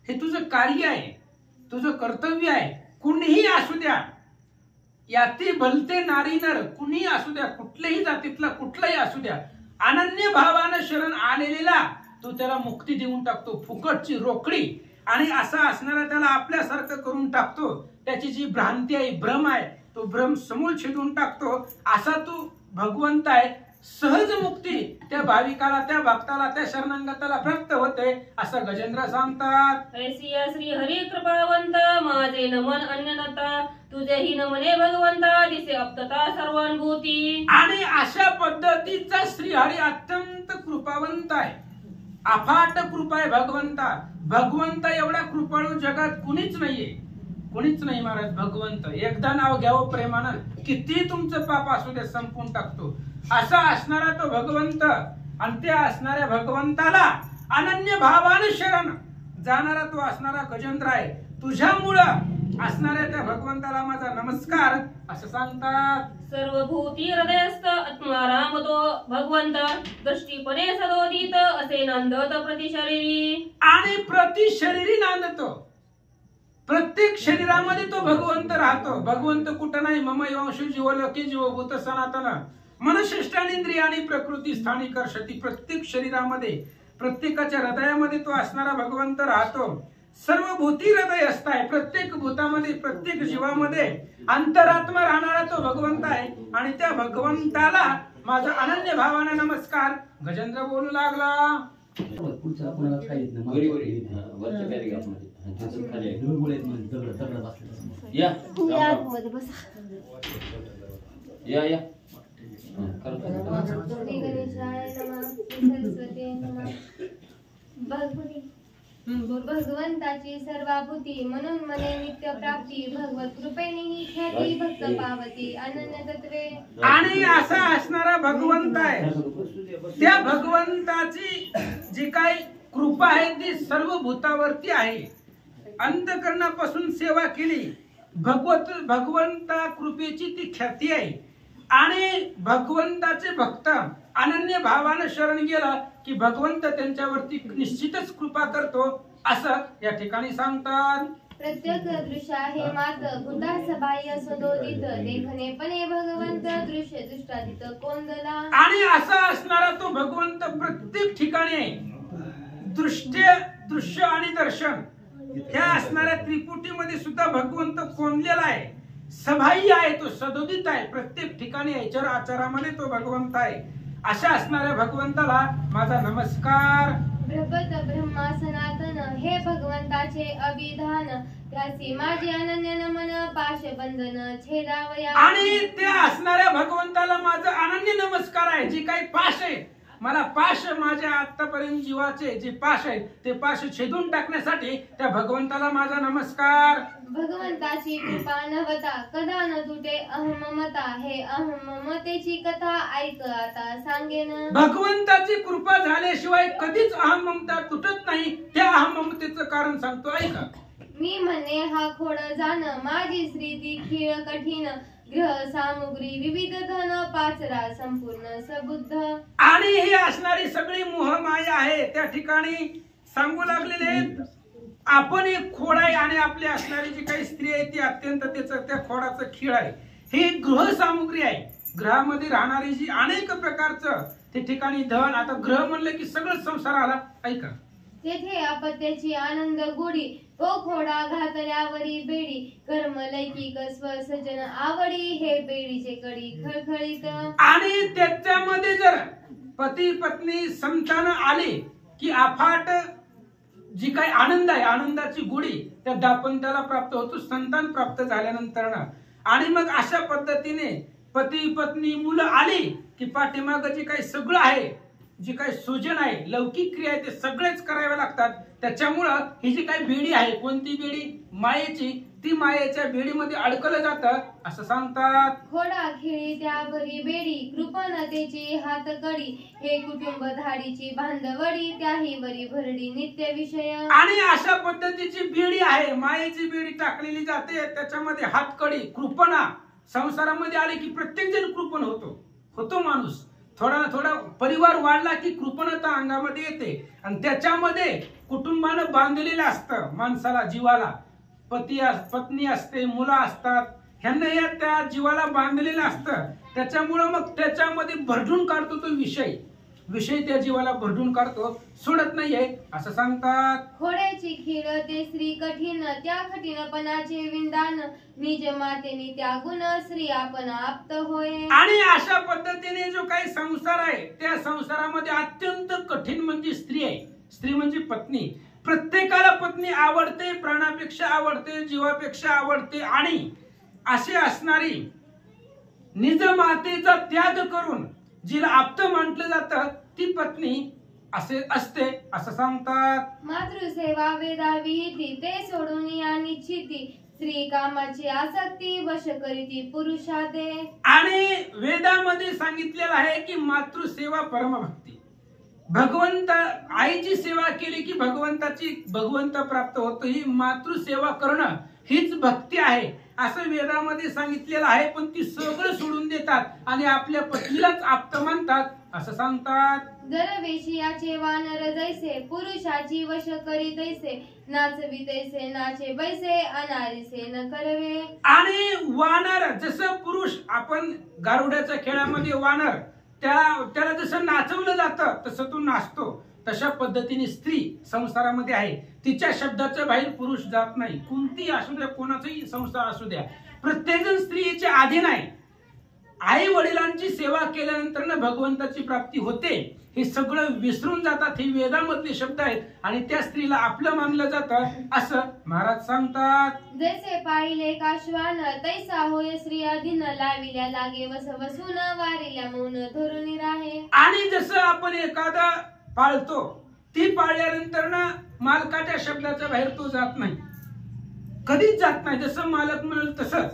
हे तुझं कार्य आहे, तुझं कर्तव्य आहे. कुणीही असू द्या, याती भलते नारी नर, कुणीही असू द्या, कुठल्याही जातीतला कुठलाही असू द्या, अनन्य भावानं शरण आलेला तो त्याला मुक्ती देऊन टाकतो, फुकटची रोकडी. आणि असा असणारा त्याला आपल्यासारखं करून टाकतो. त्याची जी भ्रांती आहे, भ्रम आहे, तो भ्रम समूळ छेदून टाकतो. असा तू भगवंत आहे. सहज मुक्ती त्या भाविकाला, त्या भक्ताला, त्या शरणांगताला प्राप्त होते, असं गजेंद्र सांगतात. ऐसिया श्री हरी कृपावंत, माझे नमन अन्यनता, तुझेही नमने भगवंता, दिसे अप्तता सर्वानुभूती. आणि अशा पद्धतीचा श्रीहरी अत्यंत कृपावंत आहे, अफाट कृपा आहे भगवंता. भगवंत एवढा कृपाळू जगात कुणीच नाहीये, कुणीच नाही महाराज. भगवंत एकदा नाव घ्यावं प्रेमानं, किती तुमचं पाप असू दे संपून टाकतो, असा असणारा तो भगवंत. आणि त्या असणाऱ्या भगवंताला अनन्य भावानं शरण जाणारा तो असणारा गजेंद्र आहे. तुझ्यामुळं असणाऱ्या त्या भगवंताला माझा नमस्कार, असं सांगतात. सर्वभूती हृदयस्थ आत्माराम तो भगवंत, दृष्टीपणे सदोदित असे नांदत प्रतिशरीरी. आणि प्रतिशरीरी नांदतो, प्रत्येक शरीरामध्ये तो भगवंत राहतो. भगवंत कुठं नाही. मम वंश जीवलोके जीवभूत सनातन, मनशिष्टानिंद्रियानी प्रकृती स्थानी कर्षती. प्रत्येक शरीरामध्ये, प्रत्येकाच्या हृदयामध्ये तो असणारा भगवंत राहतो. सर्व भूती हृदय असताय, प्रत्येक भूतामध्ये, प्रत्येक जीवामध्ये अंतरात्मा राहणारा तो भगवंत आहे. आणि त्या भगवंताला माझा अनन्य भावाने नमस्कार. गजेंद्र बोलू लागला. पुढचं आपल्याला काही येत नाही. वरच्या पॅरेग्राफमध्ये खाली आहे. डोळे आहेत म्हणजे दगड बसले तसं. या आतमध्ये बसा. या श्री गणेशाय नमः, श्री सरस्वती नमः. भगवंताची सर्वाभूती, म्हणून मने नित्य प्राप्ती, भगवत कृपेने ही ख्याती भक्त पावती, अनन्य तत्वे. आणि असा असणारा भगवंत आहे. त्या भगवंताची जी काही कृपा आहे ती सर्व भूतावरती आहे. अंतकरणापासून सेवा केली, भगवंता कृपेची ती ख्याती आहे. आणि भगवंताचे भक्त अनन्य भावानं शरण गेला की भगवंत त्यांच्यावरती निश्चितच कृपा करतो, असं या ठिकाणी सांगतात. प्रत्येक दृश्य आहे मात, भूतास बाह्य सदोदित, देखणे पणे भगवंत, दृश्य दृष्टादित कोंदला. आणि असा असणारा तो भगवंत प्रत्येक ठिकाणी आहे. दृश्य आणि दर्शन ह्या असणाऱ्या त्रिपुटीमध्ये सुद्धा भगवंत कोंदलेला आहे. सबाह्य आहे, तो सदोदित आहे, प्रत्येक ठिकाणी आहे, चर आचारामध्ये तो भगवंत आहे. अशा असणाऱ्या भगवंताला माझा नमस्कार. प्रभत ब्रह्मा सनातन, हे भगवंताचे अभिधान, त्यासी माझे अनन्य नमन, पाश बंधन छेदावया. आणि त्या असणाऱ्या भगवंताला माझा अनन्य नमस्कार आहे. जी काही पाश आहे, मला पाश, माझ्या आतापर्यंत जीवाचे जे पाश आहेत ते पाश छेदून टाकण्यासाठी त्या भगवंताला माझा नमस्कार. भगवंताची कृपा नवता, कदा न तुटे अहममता, हे अहममतेची कथा ऐक आता सांगेन. भगवंताची कृपा झाल्याशिवाय कधीच अहममता तुटत नाही. त्या अहममतेचं कारण सांगतो, ऐका. मी म्हणे हा खोड जाण, माझी श्री ती खीळ कठीण, ग्रह सामुग्री विविध धन, पाचरा संपूर्ण सबुद्ध. आणि ही असणारी सगळी मोहमाया आहे त्या ठिकाणी सांगू लागलेले आहेत. आपण एक खोड आहे आणि आपली असणारी जी काही स्त्री आहे ती अत्यंत त्या खोडाचं खीळ आहे. ही गृह सामुग्री आहे. ग्रहामध्ये राहणारी जी अनेक प्रकारचं ते ठिकाणी धन. आता ग्रह म्हणलं की सगळं संसार आला, ऐका. तेथे अपत्याची आनंद गोडी, तो खोडा घातल्यावरी बेडी, कर्म लैकिक स्वसजन आवडी, हे बेडीचे कडी खळखळीत. आणि त्याच्यामध्ये जर पती पत्नी संतान आले की अफाट जी काही आनंद आहे, आनंदाची गोडी त्या दाम्पत्याला प्राप्त होतो संतान प्राप्त झाल्यानंतर. आणि मग अशा पद्धतीने पती पत्नी मुलं आली की पाठीमाग जे काही सगळं आहे, जी काही सुजन आहे, लौकिक क्रिया आहे, ते सगळेच करावे लागतात. त्याच्यामुळं ही जी काही बेडी आहे, कोणती बेडी? मायेची. ती मायेच्या बेडीमध्ये अडकलं जातं असं सांगतात. खोडा खेळी त्या भरी बेडी कृपणतेची हातकडी हे कुटुंब धाडीची बांधवडी त्याही बरी भरडी नित्य विषय. आणि अशा पद्धतीची बेडी आहे, मायेची बेडी टाकलेली जाते, त्याच्यामध्ये हातकडी कृपणा. संसारामध्ये आले की प्रत्येक जण कृपण होतो माणूस. थोडा ना थोडा परिवार वाढला की कृपणता अंगामध्ये येते. आणि त्याच्यामध्ये कुटुंबानं बांधलेलं असतं माणसाला, जीवाला. पत्नी असते, मुलं असतात, ह्यांना या त्या जीवाला बांधलेलं असतं. त्याच्यामुळं मग त्याच्यामध्ये भरडून काढतो तो विषय त्या जीवाला भरडून काढतो, सोडत नाहीये असं सांगतात. खोड्याची खीळ ते श्री कठीण त्या कठीणपणाचे विंदान निज मातेने त्या गुण श्री आपण आप्त होय. आणि अशा पद्धतीने जो काही संसार आहे त्या संसारामध्ये अत्यंत कठीण म्हणजे स्त्री आहे. स्त्री म्हणजे पत्नी. प्रत्येकाला पत्नी आवडते, प्राणापेक्षा आवडते, जीवापेक्षा आवडते. आणि अशी असणारी निज मातेचा त्याग करून जिला आप्त म्हटलं जातं ती पत्नी असे असते असं सांगतात. मातृसेवा वेदा विहिती ते सोडून या निश्चिती स्त्री कामाची आसक्ती वश करीती पुरुषाते. आणि वेदामध्ये सांगितलेलं आहे की मातृसेवा परमभक्ती. भगवंत आईची सेवा केली की भगवंत प्राप्त होतो. ही मातृसेवा करणं हीच भक्ती आहे असं वेदामध्ये सांगितलेलं आहे. पण ती सगळं सोडून देतात आणि आपल्या पत्नीलाच आप्त मानतात असं सांगतात. दरवेशियाचे वानर जैसे पुरुषाची वश करी तैसे नाचवी तैसे नाचे बैसे अनारिसे न करवे. आणि वानर जसं पुरुष, आपण गारुड्याच्या खेळामध्ये वानर त्याला जसं नाचवलं जातं तसं तो नाचतो. तशा पद्धतीने स्त्री संसारामध्ये आहे, तिच्या शब्दाच्या बाहेर पुरुष जात नाही. कोणती असू द्या, कोणाचाही संसार असू द्या, प्रत्येकजण स्त्रीच्या अधीन आहे. आई वडिलांची सेवा केल्यानंतर भगवंताची प्राप्ती होते. हे सगळं विसरून जातात. हे वेदामधले शब्द आहेत आणि त्या स्त्रीला आपलं मानलं जातं असं महाराज सांगतात. जैसे पाहिले काश्वान तैसा होय श्री अधीन लाविल्या लागे वस वसून वारिल्या मौन धरून राहे. आणि जसं आपण एखादा पाळतो, ती पाळल्यानंतर मालकाच्या शब्दाच्या बाहेर तो जात नाही, कधीच जात नाही. जसं मालक म्हणाल तसंच,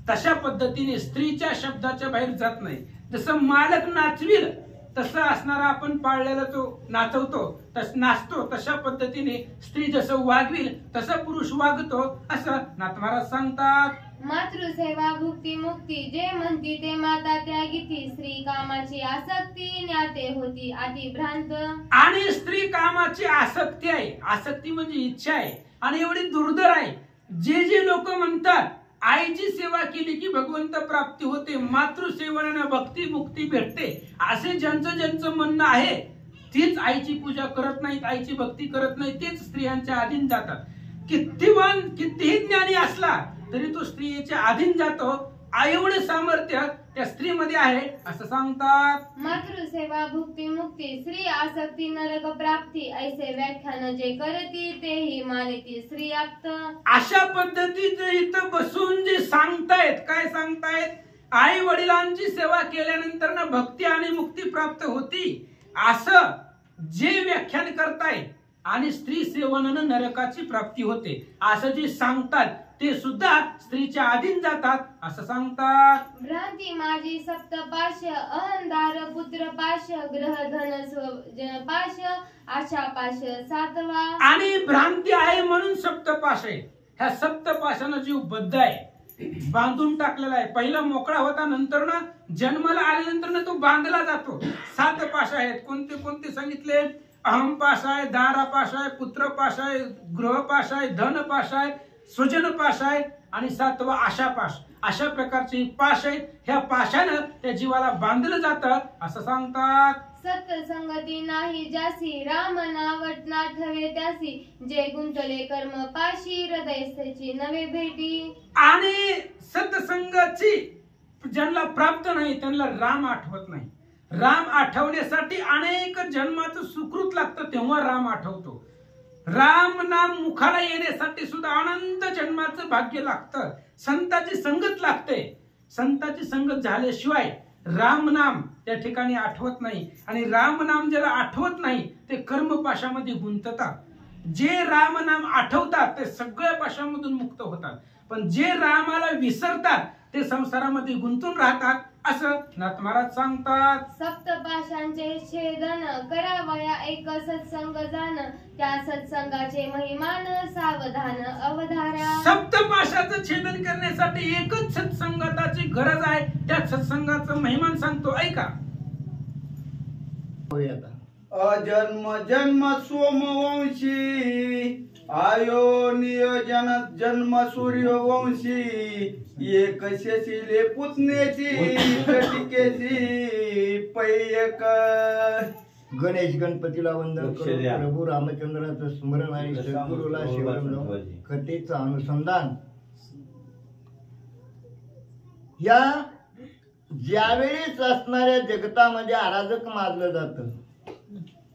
तशा पद्धतीने स्त्रीच्या शब्दाच्या बाहेर जात नाही. जसं मालक नाचविल तसं असणारा आपण पाळलेला तो नाचवतो, नाचतो. तशा पद्धतीने स्त्री जसं वागविल तसं पुरुष वागतो असं नाथ महाराज सांगतात. मातृसेवा भुक्ती मुक्ती जे म्हणती ते माता त्यागिती स्त्री कामाची आसक्ती ज्ञाते होती अति भ्रांत. आणि स्त्री कामाची आसक्ती आहे. आसक्ती म्हणजे इच्छा आहे आणि एवढी दुर्धर आहे. जे लोक म्हणतात आईची सेवा केली की भगवंत प्राप्ती होते, मातृसेवनानं भक्ती मुक्ती भेटते, असे ज्यांचं म्हणणं आहे, तीच आईची पूजा करत नाहीत, आईची भक्ती करत नाही, तेच स्त्रियांच्या अधीन जातात. कितीही ज्ञानी असला तरी तो स्त्रियेच्या अधीन जातो. एवढे सामर्थ्य त्या स्त्रीमध्ये आहे असं सांगतात. मातृसेवा भुक्ती मुक्ती स्त्री आसक्ती नरक प्राप्ती ऐसे व्याख्यान जे करती तेही मानती स्त्री आप्त. अशा पद्धतीचं इथं बसून जे सांगतायत, काय सांगतायत? आई वडिलांची सेवा केल्यानंतर ना भक्ती आणि मुक्ती प्राप्त होती असं जे व्याख्यान करतायत. आणि स्त्री सेवनानं नरकाची प्राप्ती होते असं जे सांगतात ते सुद्धा स्त्रीच्या अधीन जातात असं सांगतात. भ्रांती माझी सप्तपाश अहंदार पुत्र पाश ग्रह धन पाश आशा पाश सातवा. आणि भ्रांती आहे म्हणून सप्तपाश आहे. ह्या सप्तपाशानं जीव बद्ध आहे, बांधून टाकलेला आहे. पहिला मोकळा होता, नंतर ना जन्माला आल्यानंतर तो बांधला जातो. 7 पाश आहेत. कोणते कोणते सांगितले? अहम पाश आहे, दारा पाश आहे, पुत्र पाश आहे, गृह पाश आहे, धन पाश आहे, सुजन पाश आहे आणि 7वा आशा पाश. अशा प्रकारचे पाश आहेत. ह्या पाशानं त्या जीवाला बांधलं जातं असं सांगतात. सत्संगती नाही जासी राम नावट ना ठवे त्यासी जे गुंतले कर्म पाशी हृदयस्थेची नवे भेटी. आणि सत्संगाची ज्यांना प्राप्त नाही त्यांना राम आठवत नाही. राम आठवण्यासाठी अनेक जन्माचं सुकृत लागतं तेव्हा राम आठवतो. राम नाम मुखाला येण्यासाठी सुद्धा अनंत जन्माचं भाग्य लागतं. संताची संगत लागते. संताची संगत झाल्याशिवाय राम नाम त्या ठिकाणी आठवत नाही. आणि राम नाम ज्याला आठवत नाही ते कर्मपाशामध्ये गुंततात. जे राम नाम आठवतात ते सगळ्या पाशामधून मुक्त होतात. पण जे रामाला विसरतात ते संसारामध्ये गुंतून राहतात असं नाथ महाराज सांगतात. सप्तपाशांचे छेदन करावया एक सत्संग जाण त्या सत्संगाचे महिमान सावधान अवधारा. सप्तपाशाचं छेदन करण्यासाठी एकच सत्संगाची गरज आहे. त्या सत्संगाचं महिमान सांगतो ऐका. अजन्म जन्म सोमवंशी आयो नियोजन जन्म सूर्यवंशी एक शशिले पुतण्याची कटिकेची पैयक. गणेश गणपतीला वंदन करून प्रभू रामचंद्राचं स्मरण आणि सद्गुरूला शिवण कथेचं अनुसंधान. या ज्यावेळेस असणाऱ्या जगतामध्ये अराजक मानलं जातं,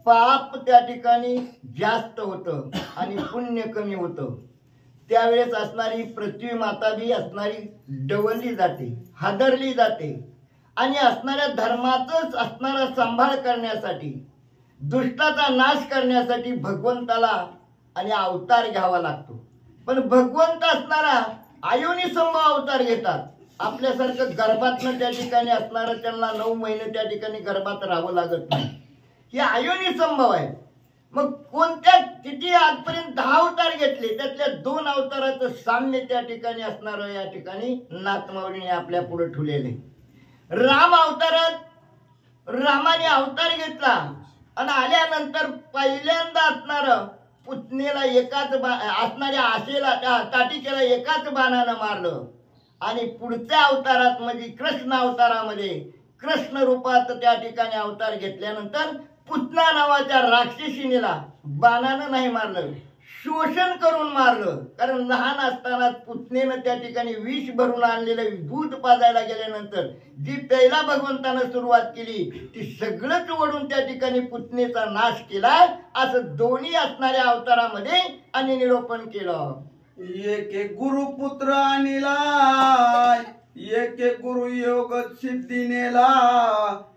पाप त्या ठिकाणी जास्त होतं आणि पुण्य कमी होतं, त्यावेळेस असणारी पृथ्वी माता बी असणारी डवलली जाते, हादरली जाते. आणि असणाऱ्या धर्माचाच असणारा सांभाळ करण्यासाठी, दुष्टाचा नाश करण्यासाठी भगवंताला आणि अवतार घ्यावा लागतो. पण भगवंत असणारा आयोनी संभव अवतार घेतात. आपल्यासारखं गर्भातनं त्या ठिकाणी असणारं त्यांना 9 महिने त्या ठिकाणी गर्भात राहावं लागत नाही. हे आयोनी संभव आहे. मग कोणत्या किती आजपर्यंत 10 अवतार घेतले त्यातल्या 2 अवताराचं साम्य त्या ठिकाणी असणारं या ठिकाणी नाथमाऊलीने आपल्या पुढे ठेवलेले. राम अवतारात रामाने अवतार घेतला आणि आल्यानंतर पहिल्यांदा असणारं पुतणेला एकाच असणाऱ्या आशेला ताटिकेला एकाच बाणानं मारलं. आणि पुढच्या अवतारात म्हणजे कृष्ण अवतारामध्ये कृष्ण रूपात त्या ठिकाणी अवतार घेतल्यानंतर पुतना नावाच्या राक्षसीनेला बाणानं नाही मारलं, शोषण करून मारलं. कारण लहान असताना पुतनेनं त्या ठिकाणी विष भरून आणलेलं दूध पाजायला गेल्यानंतर जी पहिला भगवंतानं सुरुवात केली ती सगळंच ओढून त्या ठिकाणी पुतनेचा नाश केला. असं दोन्ही असणाऱ्या अवतारामध्ये आणि निरूपण केलं. एक एक गुरुपुत्र आणिला, एक एक गुरु योग सिद्धीनेला,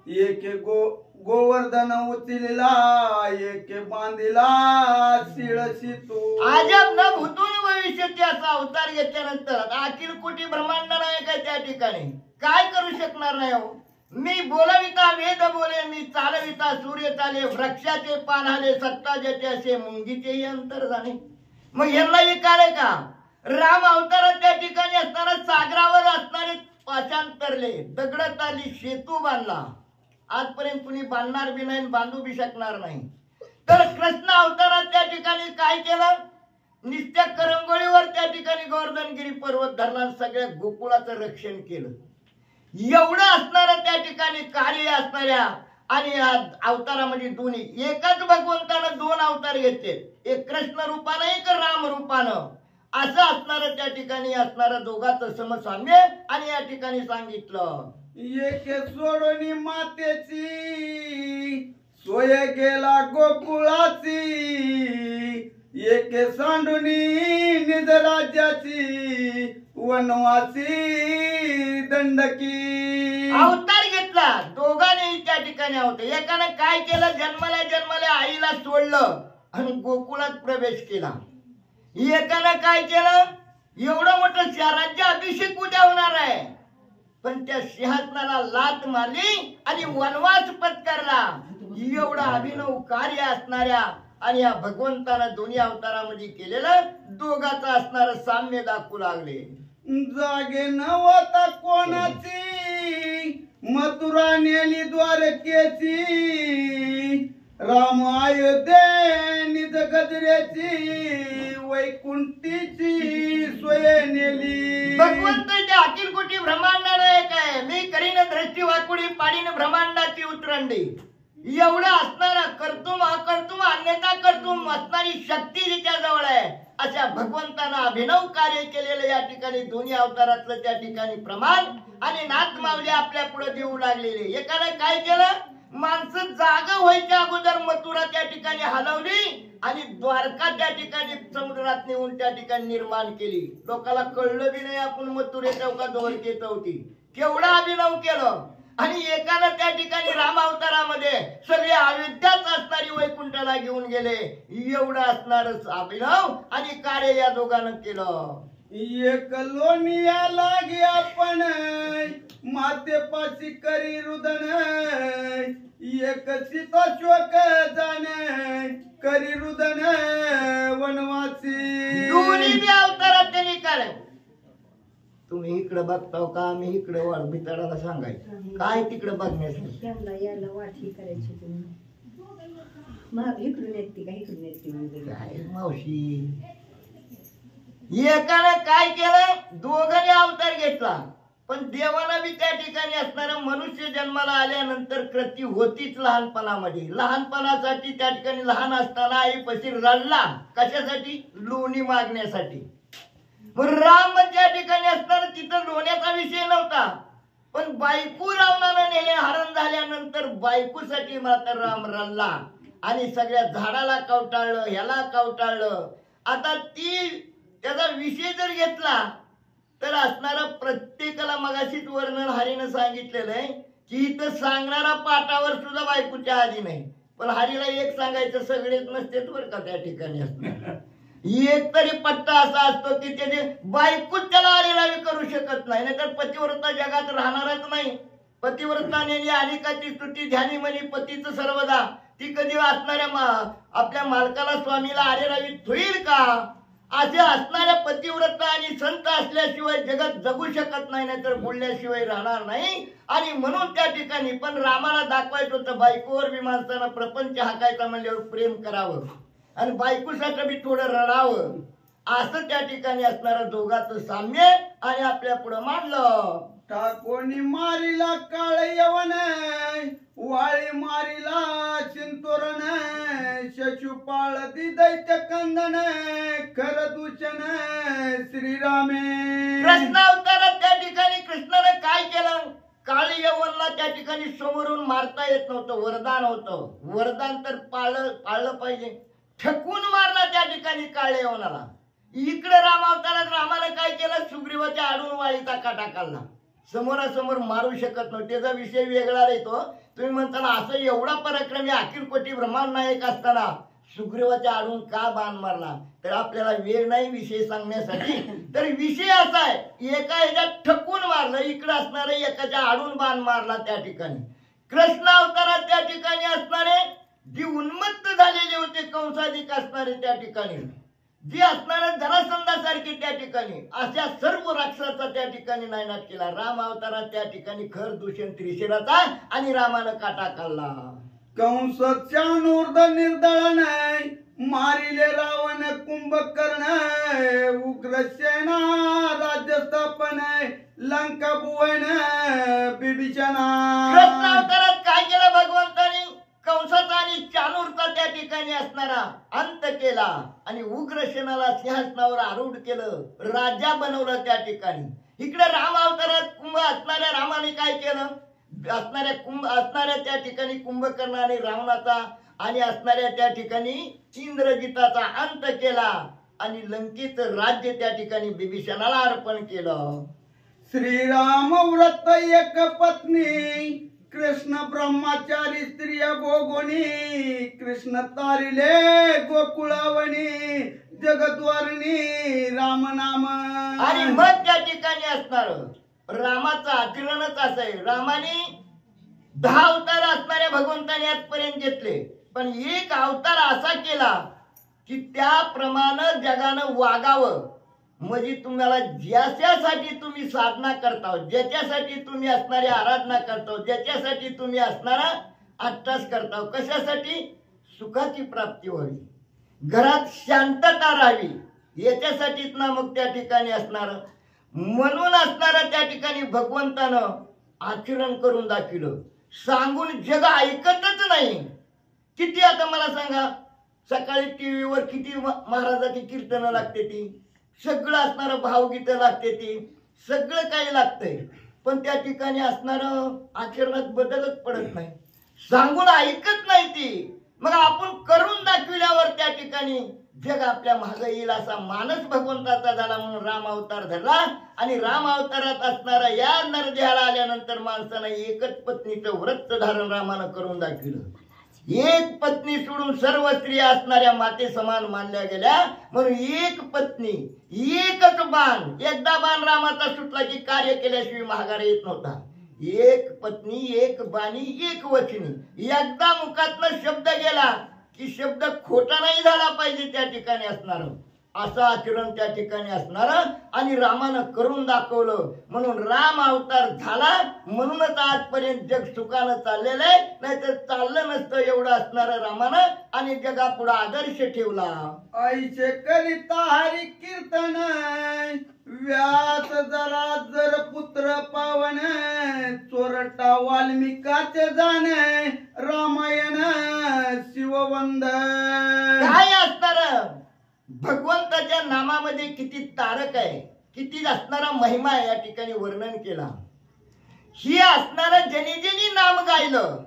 एक एक गोवर्धन उचलेला, एक एक बांधिला शिळशी तू. अजब न भूतून भविष्य असा अवतार घेतल्यानंतर अखिल कोटी ब्रह्मांड नाही काय त्या ठिकाणी काय करू शकणार नाही. हो मी बोलविता वेद बोले, मी चालविता सूर्य चाले, वृक्षाचे पानाले सत्ता जेते असे मुंगीचेही अंतर जाणे. मग ह्यांना हे काय का राम अवतारात त्या ठिकाणी असणारा सागरावर असणारे पाषांतरले, दगडात आली सेतू बांधला. आजपर्यंत कुणी बांधणार बी नाही, बांधू बी शकणार नाही. तर कृष्ण अवतारात त्या ठिकाणी काय केलं, नित्य करंगोळीवर त्या ठिकाणी गोवर्धनगिरी पर्वत धरला, सगळ्या गोकुळाचं रक्षण केलं. एवढं असणारं त्या ठिकाणी कार्य असणाऱ्या आणि अवतारामध्ये दोन्ही एकाच भगवंतानं 2 अवतार घेतले, एक कृष्ण रूपानं एक राम रूपानं. असं असणारं त्या ठिकाणी असणारं दोघांचं समसाम्य आणि या ठिकाणी सांगितलं. एक सोडून मातेची सोय गेला गोकुळाची, एक सांडून निज राज्याची वनवासी दंडकी. अवतार घेतला दोघांनी त्या ठिकाणी होते. एकानं काय केलं, जन्मल्या आईला सोडलं आणि गोकुळात प्रवेश केला. एकानं काय केलं, एवढं मोठं राज्य अभिषेक उद्या होणार आहे पण त्या सिंहासनाला लात मारली आणि वनवास पत्करला. एवढं अभिनव कार्य असणाऱ्या आणि या भगवंतानं दोन्ही अवतारामध्ये केलेलं दोघांचं असणारं साम्य दाखवू लागले. जागे नव्हता कोणाची मथुरा नेली द्वारकेची, राम अयोध्ये निज गजऱ्याची वैकुंठीची सोय नेली. भगवंताच्या अखिल कोटी ब्रह्मांडाला एक आहे, मी करीन दृष्टी वाकुडी पाडीन ब्रह्मांडाची उतरंडी. एवढं असणारा कर्तुम अकर्तुम अन्यथा कर्तुम असणारी शक्ती जिच्या जवळ आहे अशा भगवंतानं अभिनव कार्य केलेलं या ठिकाणी दोन्ही अवतारातलं त्या ठिकाणी प्रमाण आणि नाथ माऊली आपल्या पुढे देऊ लागलेले. एकानं काय केलं, माणसं जागा व्हायच्या अगोदर मथुरा त्या ठिकाणी हलवली आणि द्वारका त्या ठिकाणी समुद्रात नेऊन त्या ठिकाणी निर्माण केली. लोकांना कळलं बी नाही आपण मथुरे चौका द्वारके चौथी केवढा अभिनव केलं. आणि एकानं त्या ठिकाणी राम अवतारामध्ये सगळे अयोध्यात असणारी वैकुंठाला घेऊन गेले. एवढं असणार अभिनव आणि कार्य या दोघांनं केलं. एक लोनिया लागे आपण मातेपाशी करी रुदन, एक सीता शोक जाण करी रुदन वनवासी. दोन्ही बी अवतारात त्यांनी कार्य. तुम्ही इकडे बघताव का आम्ही इकडे वाढ भिताडाला सांगायचं काय तिकडे बघण्यासाठी. याला वाठी करायची तुम्ही मग इकडून येते का इकडून येते काय मावशी एकानं काय केलं दोघांनी अवतार घेतला. पण देवाला बी त्या ठिकाणी असणारा मनुष्य जन्माला आल्यानंतर कृती होतीच लहानपणामध्ये. लहानपणासाठी त्या ठिकाणी लहान असताना आईपाशी रडला कशासाठी लोणी मागण्यासाठी. राम त्या ठिकाणी असताना तिथं लोण्याचा विषय नव्हता. पण बायको रावणानं नेले हरण झाल्यानंतर बायकोसाठी मात्र राम रडला आणि सगळ्या झाडाला कवटाळलं ह्याला कवटाळलं. आता ती त्याचा विषय जर घेतला तर असणारा प्रत्येकाला मगाशीच वर्णन हरीनं सांगितलेलं आहे की इथं सांगणारा पाटावर सुद्धा बायकोच्या आधी नाही. पण हरीला एक सांगायचं सगळेच नसतेच बरं का त्या ठिकाणी असणार. एक तरी पट्टा असा असतो की त्याने बायकोच त्याला आरेरावी करू शकत नाही. नाहीतर पतिव्रता जगात राहणारच नाही. पतिव्रता नेली अनेकाची स्तुती ध्यानी म्हणी पतीचं सर्वदा. ती कधी असणाऱ्या आपल्या मालकाला स्वामीला आरेरावी होईल का. असे असणाऱ्या पतिव्रता आणि संत असल्याशिवाय जगात जगू शकत नाही. नाहीतर बोलल्याशिवाय राहणार नाही. आणि म्हणून त्या ठिकाणी पण रामाला दाखवायचं होतं बायकोवर बी माणसानं प्रपंच हाकायचा म्हणल्यावर प्रेम करावं आणि बायकोसाठी बी थोडं रडावं. असं त्या ठिकाणी असणारं दोघांचं साम्य आणि आपल्या पुढं मांडलं. टाकोनी मारिला काळ यवन वाळी मारिला चिंतोरण, शशुपाळ दैत्य कंदन खर दूषण श्रीरामे. कृष्ण अवतारात त्या ठिकाणी कृष्णाने काय केलं काळी यवनला त्या ठिकाणी समोरून मारता येत नव्हतं. वरदान होतं. वरदान तर पाळलं पाहिजे. ठकून मारला त्या ठिकाणी काळ्या यवनाला. इकडे राम अवतारात रामाने काय केलं सुग्रीवाच्या आडून वाळीचा काटा काढला. समोरासमोर मारू शकत नव्हते. त्याचा विषय वेगळा येतो. तुम्ही म्हणताना असं एवढा पराक्रमी अखिल कोटी ब्रह्मांड नायक असताना सुग्रीवाच्या आडून का बाण मारला तर आपल्याला वेळ नाही विषय सांगण्यासाठी. तर विषय असा आहे एका ह्याच्यात ठकून मारलं. इकडे असणारे एकाच्या आडून बाण मारला त्या ठिकाणी. कृष्ण अवतारात त्या ठिकाणी असणारे जी उन्मत्त झालेले होते कंसाधिक असणारे त्या ठिकाणी जी असणारे जरासंधासारखी त्या ठिकाणी अशा सर्व राक्षसाचा त्या ठिकाणी नायनाट केला. राम अवतारात त्या ठिकाणी खर दूषण त्रिशिराचा आणि रामानं काटा काढला. कंसच्या नूर्द निर्दळन मारिले रावण कुंभकर्ण, उग्रसेना राज्य स्थापन लंका भुवन बिभीषणा. कृष्ण अवतारात काय केलं भगवंतानी कंसाचा आणि चाणूरचा त्या ठिकाणी असणारा अंत केला आणि उग्रसेनाला सिंहासनावर आरूढ केलं. राजा बनवलं त्या ठिकाणी. इकडे राम अवतारात कुंभ असणाऱ्या रामाने काय केलं असणाऱ्या त्या ठिकाणी कुंभकर्ण आणि रावणाचा आणि असणाऱ्या त्या ठिकाणी इंद्रजिताचा अंत केला आणि लंकेचं राज्य त्या ठिकाणी बिभीषणाला अर्पण केलं. श्रीराम व्रत एक पत्नी कृष्ण ब्रह्मचारी स्त्रिय भोगोनी, कृष्ण तारिले गोकुळावणी जगद्वारणी राम नाम. आणि मग त्या ठिकाणी असणार रामाचं आचरणच असं आहे. रामाने 10 अवतार असणाऱ्या भगवंताने आजपर्यंत घेतले. पण एक अवतार असा केला की त्याप्रमाणे जगानं वागावं. म्हणजे तुम्हाला ज्याच्यासाठी तुम्ही साधना करता ज्याच्यासाठी तुम्ही असणारी आराधना करता ज्याच्यासाठी तुम्ही असणारा अट्टास करता कशासाठी सुखाची प्राप्ती व्हावी घरात शांतता राहावी याच्यासाठीच ना मग त्या ठिकाणी असणार. म्हणून असणारा त्या ठिकाणी भगवंतानं आचरण करून दाखवलं. सांगून जग ऐकतच नाही. किती आता मला सांगा सकाळी टीव्हीवर किती महाराजाची कीर्तनं लागते ती सगळं असणारं भावगीतं लागते ती सगळं काही लागतंय. पण त्या ठिकाणी असणारं आचरणात बदलच पडत नाही. सांगून ऐकत नाही ती. मग आपण करून दाखविल्यावर त्या ठिकाणी जग आपल्या मागे येईल असा मानस भगवंताचा झाला म्हणून राम अवतार धरला. आणि राम अवतारात असणारा या नरदेहाला आल्यानंतर माणसानं एकच पत्नीचं व्रत धारण रामानं करून दाखविलं. एक पत्नी सोडून सर्व स्त्रिया असणाऱ्या माते समान मानल्या गेल्या म्हणून एक पत्नी एकच बाण. एकदा बाण रामाचा सुटला की कार्य केल्याशिवाय माघार येत नव्हता. एक पत्नी एक बाणी एक वचनी. एकदा मुखातनं शब्द गेला की शब्द खोटा नाही झाला पाहिजे त्या ठिकाणी असणार असं आचरण त्या ठिकाणी असणार. आणि रामानं करून दाखवलं म्हणून राम अवतार झाला. म्हणूनच आजपर्यंत जग सुखानं चाललेलं आहे. नाहीतर चाललं नसतं एवढं असणार रामानं. आणि जगापुढे आदर्श ठेवला. ऐसे करिता हरी कीर्तन व्यास जरा जर पुत्र पावन चोरटा वाल्मिकाचे जाणे रामायण शिववंद. काय असणार भगवंताच्या नामामध्ये किती तारक आहे, किती असणारा महिमा आहे या ठिकाणी वर्णन केला. ही असणारा जनी जनी नाम गायलं.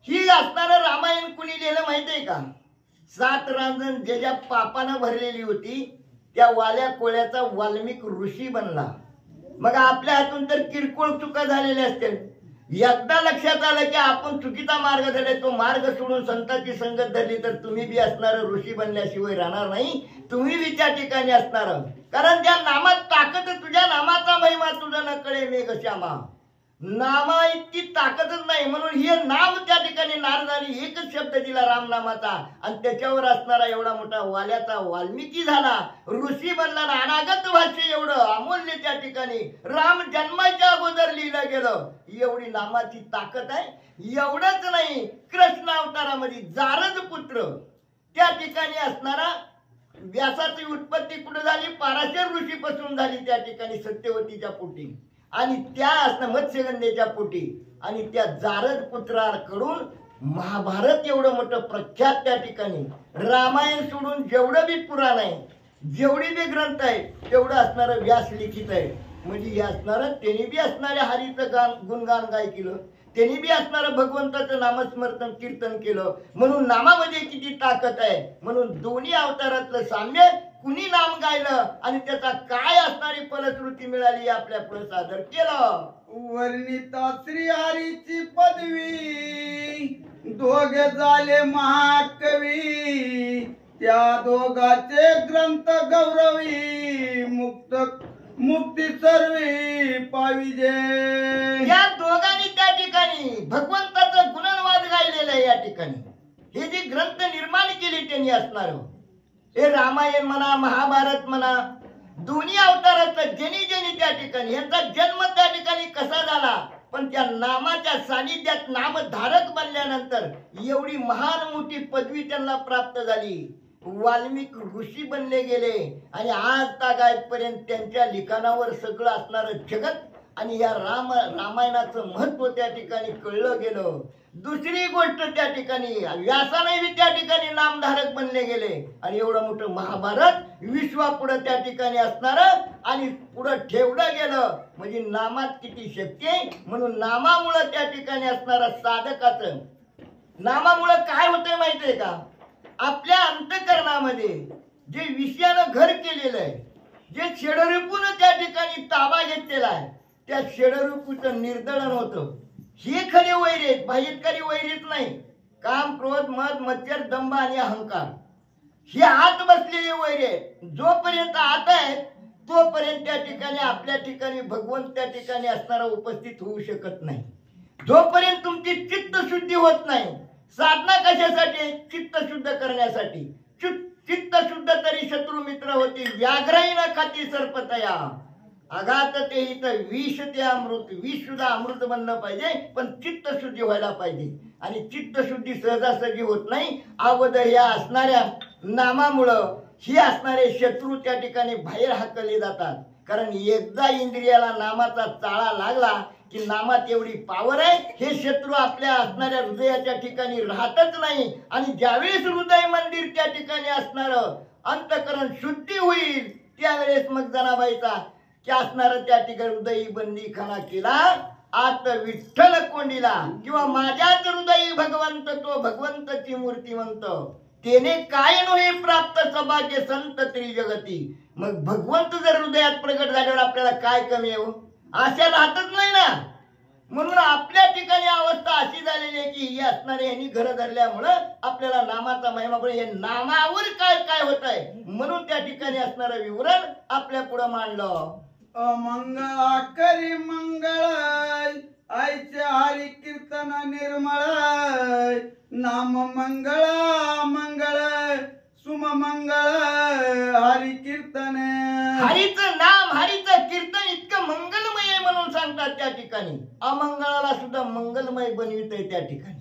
ही असणारं रामायण कुणी लिहिलं माहितीये का? 7 रांजण ज्याच्या पापानं भरलेली होती त्या वाल्या कोळ्याचा वाल्मिक ऋषी बनला. मग आपल्या हातून तर किरकोळ चुका झालेल्या असतील. एकदा लक्षात आलं की आपण चुकीचा मार्ग धरलाय, तो मार्ग सोडून संतांची संगत धरली तर तुम्ही बी असणार ऋषी बनल्याशिवाय राहणार नाही. तुम्ही बी त्या ठिकाणी असणार. कारण त्या नामात ताकद, तुझ्या नामाचा महिमा तुझा न कळे मेघश्यामा. नामा इतकी ताकदच नाही म्हणून हे नाम त्या ठिकाणी नारदाने एकच शब्द दिला राम नामाचा. आणि त्याच्यावर असणारा एवढा मोठा वाल्याचा वाल्मिकी झाला, ऋषी बनला. अनागत भाष्य एवढं अमूल्य त्या ठिकाणी राम जन्माच्या अगोदर लिहिलं गेलं. एवढी नामाची ताकद आहे. एवढंच नाही, कृष्ण अवतारामध्ये जारद पुत्र त्या ठिकाणी असणारा व्यासाची उत्पत्ती कुठे झाली? पराशर ऋषीपासून झाली त्या ठिकाणी सत्यवतीच्या पोटी. आणि त्या असणं मत्स्यगंधेच्या पोटी. आणि त्या जारद पुत्राकडून महाभारत एवढं मोठं प्रख्यात त्या ठिकाणी. रामायण सोडून जेवढं बी पुराण आहे, जेवढी बी ग्रंथ आहे तेवढं असणारं व्यास लिखित आहे. म्हणजे हे असणारं त्यांनी बी असणाऱ्या हरीचं गान गुणगान गाय केलं, त्यांनी बी असणारं भगवंताचं नामस्मरण कीर्तन केलं. म्हणून नामामध्ये किती ताकद आहे. म्हणून दोन्ही अवतारातलं साम्य कुणी नाम गायलं आणि त्याचा काय असणारी फलश्रुती मिळाली आपल्या पुढे सादर केलं. वर्णिता श्री हरीची पदवी दोघे झाले महाकवी. त्या दोघाचे ग्रंथ गौरवी मुक्ती सर्वी पाविजे. या दोघांनी त्या ठिकाणी भगवंताचं गुणवाद गायलेलं आहे. या ठिकाणी हे जे ग्रंथ निर्माण केले त्यांनी असणार. हे रामायण म्हणा, महाभारत म्हणा, दोन्ही अवताराचं जनी जनी त्या ठिकाणी यांचा जन्म त्या ठिकाणी कसा झाला. पण त्या नामाच्या सानिध्यात नामधारक बनल्यानंतर एवढी महान मोठी पदवी त्यांना प्राप्त झाली. वाल्मिक ऋषी बनले गेले. आणि आज तागायतपर्यंत त्यांच्या लिखाणावर सगळं असणारं जगत आणि या रामायणाचं महत्व त्या ठिकाणी कळलं गेलं. दुसरी गोष्ट त्या ठिकाणी व्यासाने बी त्या ठिकाणी नामधारक बनले गेले. आणि एवढं मोठं महाभारत विश्वापुढे त्या ठिकाणी असणार आणि पुढे ठेवलं गेलं. म्हणजे नामात किती शक्ती आहे. म्हणून नामामुळे त्या ठिकाणी असणारा साधकाचं नामामुळे काय होतंय माहितीये का? आपल्या अंतःकरणामध्ये जे विषयानं घर केलेलं आहे, जे षडरिपून त्या ठिकाणी ताबा घेतलेला आहे, त्या षडरिपूचं निर्दळन होतं. हे खरे वैर आहेत, बाह्यकारी वैरीच नाही. काम, क्रोध, मद, मत्सर, दंभ आणि अहंकार हे आत बसलेले वैर आहेत. जोपर्यंत आत आहेत तोपर्यंत त्या ठिकाणी आपल्या ठिकाणी भगवंत त्या ठिकाणी असणारा उपस्थित होऊ शकत नाही. जोपर्यंत तुमची चित्त शुद्धी होत नाही. साधना कशासाठी? चित्त शुद्ध करण्यासाठी. चित्त शुद्ध तरी शत्रू मित्र होती. व्याघ्रही न खाती सर्पतया. अघात ते इथं विष ते अमृत. विष सुद्धा अमृत बनलं पाहिजे, पण चित्त शुद्धी व्हायला पाहिजे. आणि चित्त शुद्धी सहजासहजी होत नाही. अगोदर या असणाऱ्या नामामुळं ही असणारे शत्रू त्या ठिकाणी बाहेर हाकलले जातात. कारण एकदा इंद्रियाला नामाचा चाळा लागला की नामात एवढी पावर आहे, हे शत्रू आपल्या असणाऱ्या हृदयाच्या ठिकाणी राहतच नाही. आणि ज्यावेळेस हृदय मंदिर त्या ठिकाणी असणार अंतकरण शुद्धी होईल त्यावेळेस मग जनाबाईचा की असणार त्या ठिकाणी हृदयी बंदी खाना केला आत विठ्ठल कोंडीला, किंवा माझ्याच हृदयी भगवंत तो भगवंतची मूर्तिवंत, तेने काय नव्हे प्राप्त सभाके संत त्रिजगती. मग भगवंत जर हृदयात प्रगट झाल्यावर आपल्याला काय कमी आहे? आशा राहतच नाही ना. म्हणून आपल्या ठिकाणी अवस्था अशी झालेली आहे की ही असणारे यांनी घर धरल्यामुळं आपल्याला नामाचा महिमा, हे नामावर काय काय होत आहे म्हणून त्या ठिकाणी असणारं विवरण आपल्या पुढे मांडलं. अमंगळा करी मंगळ आईचे हरी कीर्तन निर्मळ, नाम मंगळा मंगळ सुम मंगळ हरी कीर्तन. हरीचं नाम हरीचं कीर्तन इतकं मंगलमय आहे म्हणून सांगतात त्या ठिकाणी. अमंगळाला सुद्धा मंगलमय बनवित आहे त्या ठिकाणी.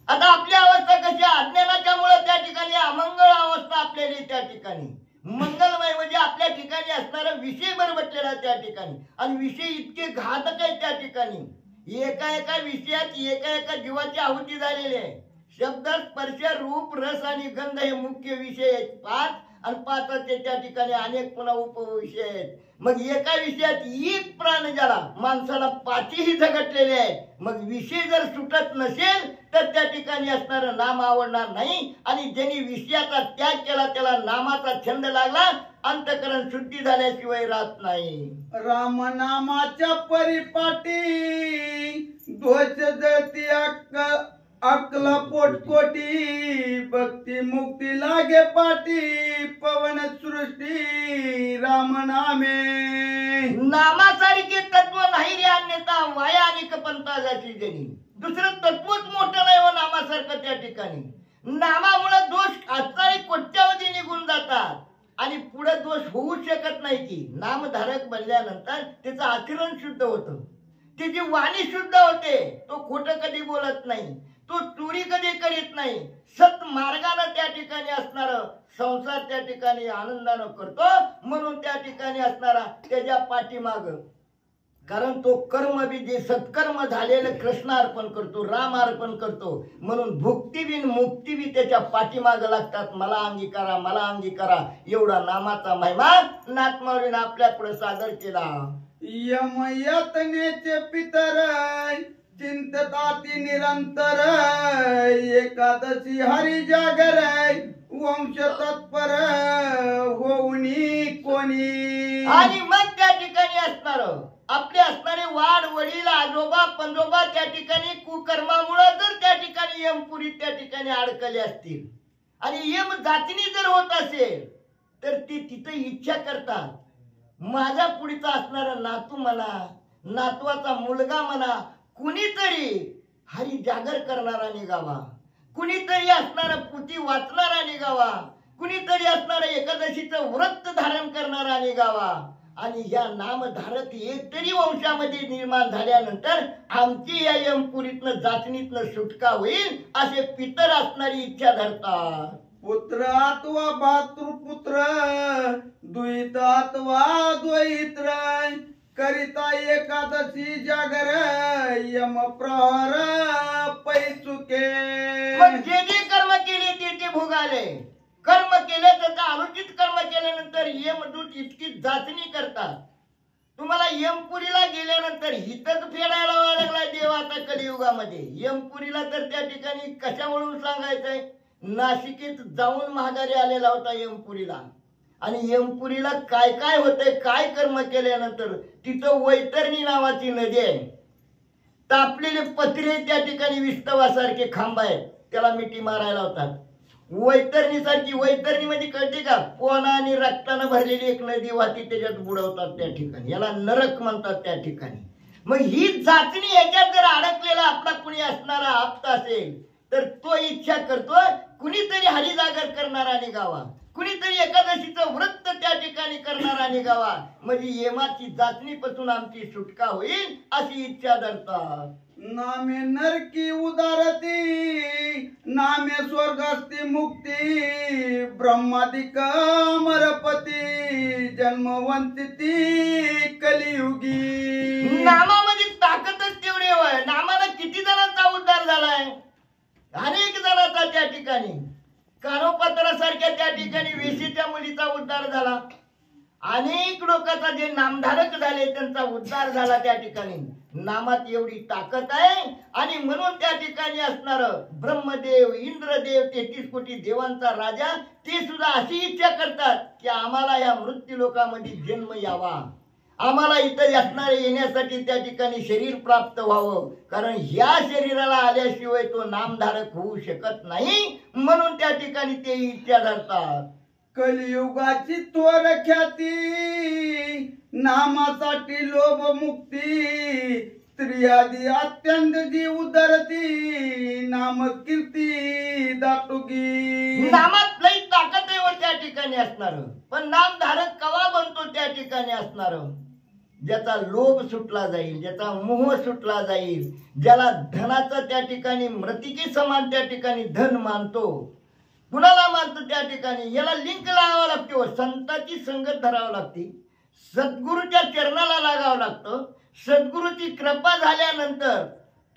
आता आपली अवस्था कशी अज्ञानाच्यामुळे त्या ठिकाणी अमंगळ अवस्था आपल्याला त्या ठिकाणी. मंगलमय म्हणजे आपल्या ठिकाणी असणारा विषय बरबटलेला त्या ठिकाणी, आणि विषय इतके घातक आहे त्या ठिकाणी. एका एका विषयात एका एका जीवाची आहुती झालेली आहे. शब्द स्पर्श रूप रस आणि गंध हे मुख्य विषय आहेत 5, आणि 5चे त्या ठिकाणी अनेक पुन्हा उपविषय आहेत. मग एका विषयात एक प्राण ज्याला माणसाला 5ही झगटलेले आहेत. मग विषय जर सुटत नसेल तर त्या ठिकाणी असणारं नाम आवडणार नाही, आणि ज्यांनी विषयाचा त्याग केला त्याला नामाचा छंद लागला, अंतकरण शुद्धी झाल्याशिवाय राहत नाही. राम नामाच्या परिपाटी ध्वज जळती अकला पोटकोटी, भक्ती मुक्ती लागे पाटी पवन सृष्टी राम नामे. नामासारखे तत्व नाही रे अन्यथा वाया आणि पंथा जाती जनी. दुसरं तत्वच मोठं नाही हो नामासारखं त्या ठिकाणी. नामामुळे दोष आजचा कोट्यावधी निघून जातात आणि पुढे दोष होऊ शकत नाही. की नामधारक बनल्यानंतर त्याचं आचरण शुद्ध होतं, त्याची वाणी शुद्ध होते, तो खोटं कधी बोलत नाही, तो चोरी कधी करीत नाही, सत मार्गाने त्या ठिकाणी असणार संसार त्या ठिकाणी आनंदानं करतो. म्हणून त्या ठिकाणी असणारा त्याच्या पाठीमाग, कारण तो कर्म बी जे सत्कर्म झालेलं कृष्ण अर्पण करतो, राम अर्पण करतो, म्हणून भुक्ती बिन मुक्ती बी त्याच्या पाठीमाग लागतात. मला अंगीकारा मला अंगीकारा एवढा नामाचा महिमा नाथमाऊलीने आपल्या पुढे सादर केला. यम यतनेचे पितर चिंतताती निरंतर, एकादशी हरी जागर वंश तत्पर होऊनी कोणी. आणि मग त्या ठिकाणी असणार आपले असणारे वाड वडील आजोबा पंजोबा त्या ठिकाणी कुकर्मामुळे जर त्या ठिकाणी यमपुरी त्या ठिकाणी अडकले असतील आणि यम जातीने जर होत असेल तर ते तिथे इच्छा करतात माझ्या पुढचा असणारा नातू म्हणा, नातवाचा मुलगा म्हणा, कुणीतरी हरी जागर करणारा निघावा, कुणीतरी असणारा पुती वाचणारा निघावा, कुणीतरी असणारा एकादशीचं व्रत धारण करणारा निघावा. आणि या नामधारक एक तरी वंशामध्ये निर्माण झाल्यानंतर आमची या यमपुरीतनं जाचणीतनं सुटका होईल असे पितर असणारी इच्छा धरतात. पुत्र अथवा भातृपुत्र द्वैत अथवा द्वैत्र करिता एकादशी जागर यम प्रहर पैचुके. मग जे जे कर्म केले ते भोगाले, कर्म केले त्याचा अनुचित कर्म केल्यानंतर यमदूत इतकी जाचणी करतात. तुम्हाला यमपुरीला गेल्यानंतर हितच फेडायला लागलाय देव आता कलियुगामध्ये. यमपुरीला तर त्या ठिकाणी कशावरून सांगायचंय, नाशिकेत जाऊन महागारी आलेला होता यमपुरीला. आणि यमपुरीला काय काय होतंय, काय कर्म केल्यानंतर तिथं वैतरणी नावाची नदी आहे, तापलेले पत्रे त्या ठिकाणी विस्तवासारखे खांब आहेत, त्याला मिठी मारायला होतात. वैतरणी सारखी, वैतरणी म्हणजे कळते का, पोना आणि रक्तानं भरलेली एक नदी वाहती त्याच्यात बुडवतात त्या ठिकाणी, याला नरक म्हणतात त्या ठिकाणी. मग ही जाचणी याच्यात जर अडकलेला आपला कुणी असणारा आप्त असेल तर तो इच्छा करतोय कुणीतरी हरिजागर करणारा निघावा, कुणीतरी एकादशीचं व्रत त्या ठिकाणी करणारा निघावा, म्हणजे यमाची जाचणीपासून आमची सुटका होईल अशी इच्छा धरतात. नामे नरकी उदारती नामे स्वर्गस्ती मुक्ती ब्रह्मादिक अमरपती जन्मवंती कलियुगी. नामामध्ये ताकदच तेवढी आहे. नामाला किती जणांचा उद्धार झालाय, अनेक जणांचा त्या ठिकाणी. कानोपात्रासारख्या त्या ठिकाणी वेशीच्या मुलीचा उद्धार झाला, अनेक लोकांचा जे नामधारक झाले त्यांचा उद्धार झाला त्या ठिकाणी. नामात एवढी ताकद आहे आणि म्हणून त्या ठिकाणी असणार ब्रह्मदेव, इंद्रदेव, 33 कोटी देवांचा राजा ते सुद्धा अशी इच्छा करतात की आम्हाला या मृत्यू लोकांमध्ये जन्म यावा, आम्हाला इथं असणारे येण्यासाठी त्या ठिकाणी शरीर प्राप्त व्हावं, कारण या शरीराला आल्याशिवाय तो नामधारक होऊ शकत नाही. म्हणून त्या ठिकाणी ते इच्छा धरतात. कलियुगाची थोर ख्याती, नामासाठी लोभ मुक्ती, स्त्रियादी अत्यंत जी उदरती, नाम कीर्ती दाटुकी. नामात लई ताकद आहे वर त्या ठिकाणी असणार, पण नामधारक कवा बनतो त्या ठिकाणी असणार ज्याचा लोभ सुटला जाईल, ज्याचा मोह सुटला जाईल, ज्याला धनाचा त्या ठिकाणी मृतिकी समान त्या ठिकाणी धन मानतो. कुणाला मानतो त्या ठिकाणी? याला लिंक लावावं लागते, संतांची संगत धरावं लागते, सद्गुरूच्या चरणाला लागावं लागतं. सद्गुरूची कृपा झाल्यानंतर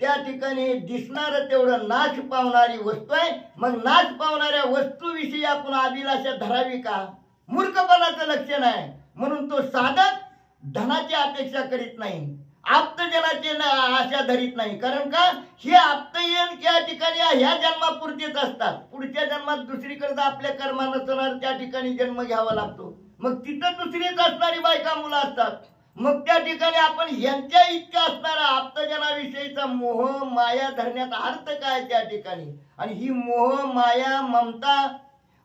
त्या ठिकाणी दिसणार तेवढं नाश पावणारी वस्तू आहे. मग नाश पावणाऱ्या वस्तूविषयी आपण अभिलाषा धरावी का? मूर्खपणाचं लक्षण आहे. म्हणून तो साधक धनाची अपेक्षा करीत नाही, आप्तजनाची आशा धरीत नाही. कारण का? हे आप्तजन त्या ठिकाणी ह्या जन्मापुरतेच असतात. पुढच्या जन्मात दुसरीकडे आपल्या कर्मानुसार त्या ठिकाणी जन्म घ्यावा लागतो. मग तिथं दुसरीच असणारी बायका मुलं असतात. मग त्या ठिकाणी आपण यांच्या इतक्या असणारा आप्तजनाविषयीचा मोह माया धरण्याचा अर्थ काय त्या ठिकाणी? आणि ही मोह माया ममता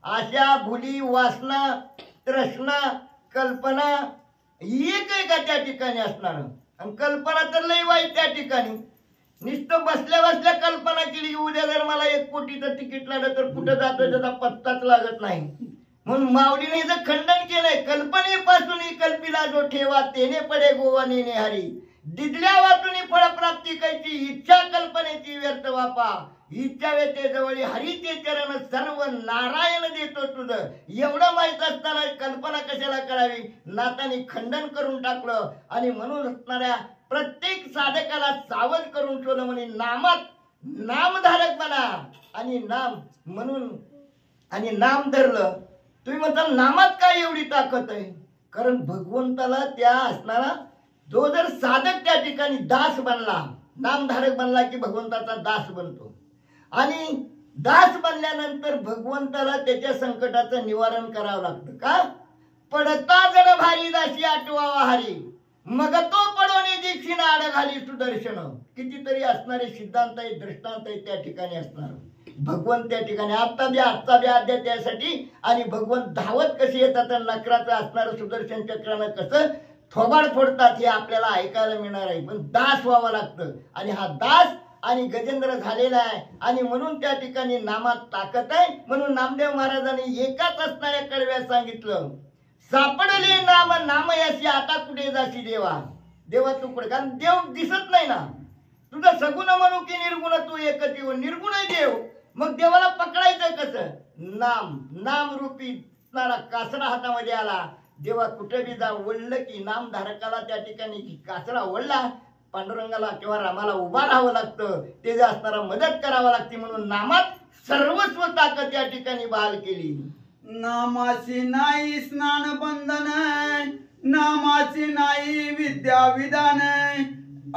आशा भुली वासना तृष्णा कल्पना एक आहे का त्या ठिकाणी असणार? आणि कल्पना तर लई वाईट त्या ठिकाणी. नुसतं बसल्या बसल्या कल्पना केली, उद्या जर मला 1 कोटीचं तिकीट लागलं तर कुठं जातो त्याचा पत्ताच लागत नाही. म्हणून माऊलीने इथं खंडन केलंय. कल्पनेपासून कल्पिला जो ठेवा, तेने पडे गोवा नेणे हरी. दिदल्या वाटून फळप्राप्ती कैची, इच्छा कल्पनेची व्यर्थ वापा. इच्छा वेते जवळी हरीचे चरण, सर्व नारायण देतो तुझं. एवढं माहित असताना कल्पना कशाला करावी? नाताने खंडन करून टाकलं. आणि म्हणून असणाऱ्या प्रत्येक साधकाला सावध करून ठेवलं. म्हणे नामात नामधारक बना आणि नाम म्हणून आणि नाम धरलं. तुम्ही म्हणता नामात काय एवढी ताकद आहे? कारण भगवंताला त्या असणारा जो जर साधक त्या ठिकाणी दास बनला, नामधारक बनला की भगवंताचा दास बनतो. आणि दास बनल्यानंतर भगवंताला त्याच्या संकटाचं निवारण करावं लागतं. का? पडता जड भारी दासी आठवावा हारी, मग तो पडवणे दीक्षिण आड घाली सुदर्शन. कितीतरी असणारे सिद्धांत आहे, दृष्टांत आहे त्या ठिकाणी असणार. भगवंत त्या ठिकाणी आजचा बी अध्याय त्यासाठी. आणि भगवंत धावत कसे येतात, नकराचं असणारं सुदर्शन चक्रानं कसं थोबाड फोडतात हे आपल्याला ऐकायला मिळणार आहे. पण दास व्हावं लागतं. आणि हा दास आणि गजेंद्र झालेला आहे. आणि म्हणून त्या ठिकाणी नामात ताकद आहे. म्हणून नामदेव महाराजांनी एकाच असणाऱ्या कडव्यात सांगितलं, सापडले नाम नामयाशी, आता कुठे जाशी देवा. देवा तू कुठे? कारण देव दिसत नाही ना. तुझं सगुण म्हणू की निर्गुण, तू एकच येऊ. निर्गुण आहे देव. मग देवाला पकडायचं कसं? नाम नाम रूपी कासरा हातामध्ये आला. देवा कुठे बी जा, वळलं की नामधारकाला त्या ठिकाणी कासरा वळला. पांडुरंगाला किंवा रामाला उभा राहावं लागतं, ते जे असणारा मदत करावं लागते. म्हणून नामात सर्वस्व ताकद त्या ठिकाणी बहाल केली. नामाची नाही स्नान बंधन, नामाची नाही विद्या विधान,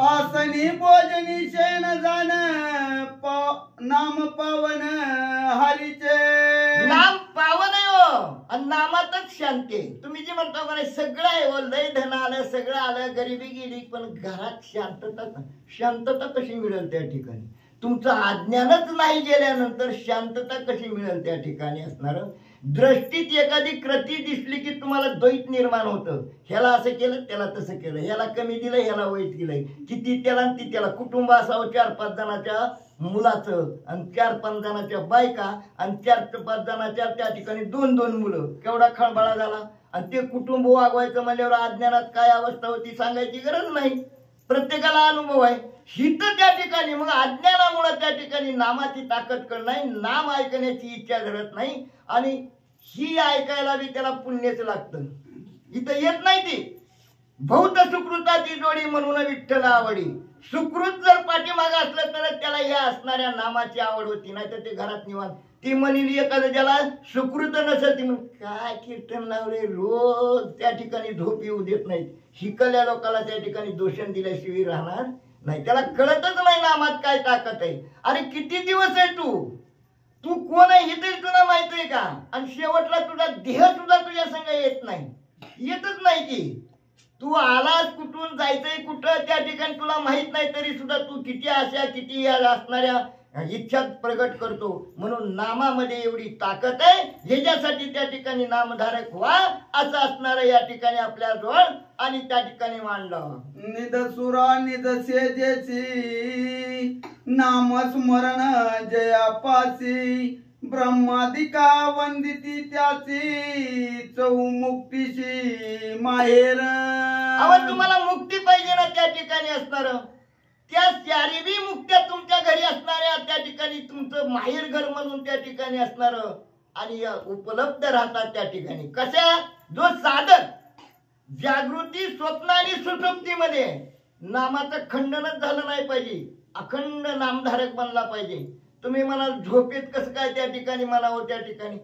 आसनी भोजनी शेण जाण, नाम पावन हरीचे. नाम पावन आहे हो, आणि नामातच शांती. तुम्ही जे म्हणता मला सगळं आहे हो, लय धन आलं, सगळं आलं, गरिबी गेली, पण घरात शांतता कशी मिळेल त्या ठिकाणी? तुमचं अज्ञानच नाही गेल्यानंतर शांतता कशी मिळेल त्या ठिकाणी असणार? दृष्टीत एखादी कृती दिसली की तुम्हाला द्वैत निर्माण होतं. ह्याला असं केलं, त्याला तसं केलं, ह्याला कमी दिलं, ह्याला वाईट दिलंय, किती त्याला आणि ती त्याला. कुटुंब असावं 4-5 जणाच्या मुलाचं, आणि 4-5 जणाच्या बायका, आणि 4-5 जणाच्या त्या ठिकाणी 2-2 मुलं. केवढा खळबळा झाला. आणि ते कुटुंब वागवायचं म्हणल्यावर अज्ञानात काय अवस्था होती सांगायची गरज नाही, प्रत्येकाला अनुभव आहे. हित त्या ठिकाणी मग अज्ञानामुळे त्या ठिकाणी नामाची ताकद कळत नाही, नाम ऐकण्याची इच्छा धरत नाही. आणि ही ऐकायला बी त्याला पुण्यच लागतं. इथं येत नाही ती भौत सुकृताची जोडी म्हणून विठ्ठल आवडी. सुकृत जर पाठीमाग असलं तर त्याला या असणाऱ्या नामाची आवड होती, नाहीतर ते घरात निवांत. ती म्हणली एखादं ज्याला सुकृत नसेल ती म्हण काय कीर्तन लावले, रोज त्या ठिकाणी झोप येऊ देत नाहीत. शिकल्या लोकांना त्या ठिकाणी दोषण दिल्याशिवाय राहणार नाही. त्याला कळतच नाही नामात काय ताकद आहे. अरे किती दिवस आहे तू कोण आहे हे तरी तुला माहित आहे का? आणि शेवटला तुझा देह सुद्धा तुझ्या संग येत नाही, येतच नाही की. तू आलास कुठून, जायचंय कुठं त्या ठिकाणी तुला माहित नाही, तरी सुद्धा तू किती आशा किती असणाऱ्या इच्छा प्रगट करतो. म्हणून नामामध्ये एवढी ताकद आहे. ह्याच्यासाठी त्या ठिकाणी नामधारक व्हा असं असणार या ठिकाणी आपल्या जवळ आणि त्या ठिकाणी मांडलं. निध सुरा निध सेजेची नामस्मरण जयापासी ब्रह्मादिका वंदिती त्याची चौमुक्तीशी माहेर. अहो तुम्हाला मुक्ती पाहिजे ना, त्या ठिकाणी असणार त्या चारीबी मुक्त्या तुमच्या घरी असणाऱ्या, त्या ठिकाणी तुमचं माहेर घर म्हणून त्या ठिकाणी असणार आणि उपलब्ध राहतात त्या ठिकाणी. कशा? जो साधक जागृती स्वप्न आणि सुषुप्तीमध्ये नामाचं खंडनच झालं नाही पाहिजे, अखंड नामधारक बनला पाहिजे. तुम्ही म्हणाल झोपेत कसं काय त्या ठिकाणी म्हणावं, त्या ठिकाणी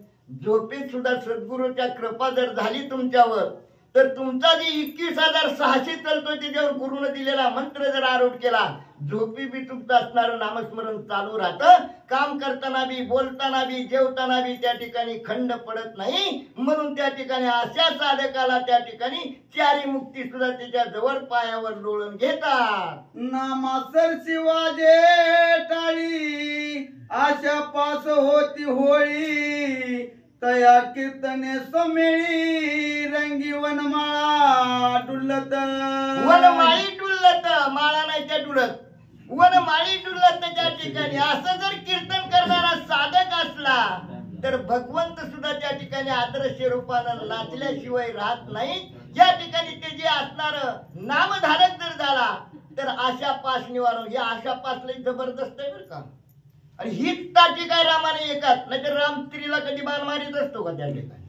झोपेत सुद्धा सद्गुरूच्या कृपा जर झाली तुमच्यावर तर तुमचा जे 21,600 चालतोय त्याच्यावर गुरुनं दिलेला मंत्र जर आरोप केला, झोपी बी तुमचं असणारं नामस्मरण चालू राहतं. काम करताना बी, बोलताना बी, जेवताना बी त्या ठिकाणी खंड पडत नाही. म्हणून त्या ठिकाणी अशा साधकाला त्या ठिकाणी चारी मुक्ती सुद्धा त्याच्या जवळ पायावर लोळून घेतात. नामासर शिवाजे टाळी आशा पास होती होळी तया कीर्तने सोमेळी रंगी वनमाळा डुलत. वनमाळी डुलत, माळा नाही त्या डुलत, वनमाळी डुलत. त्या ठिकाणी असं जर कीर्तन करणारा साधक असला तर भगवंत सुद्धा त्या ठिकाणी आदर्श रूपानं नाचल्याशिवाय राहत नाही. या ठिकाणी ते जे असणार नामधारक जर झाला तर आशा पास निवारण. ही आशा पास लई जबरदस्त आहे बरं का. आणि हीच ताटी काय रामाने एकाच, नाहीतर राम स्त्रीला कधी बाण मारित असतो का त्या ठिकाणी.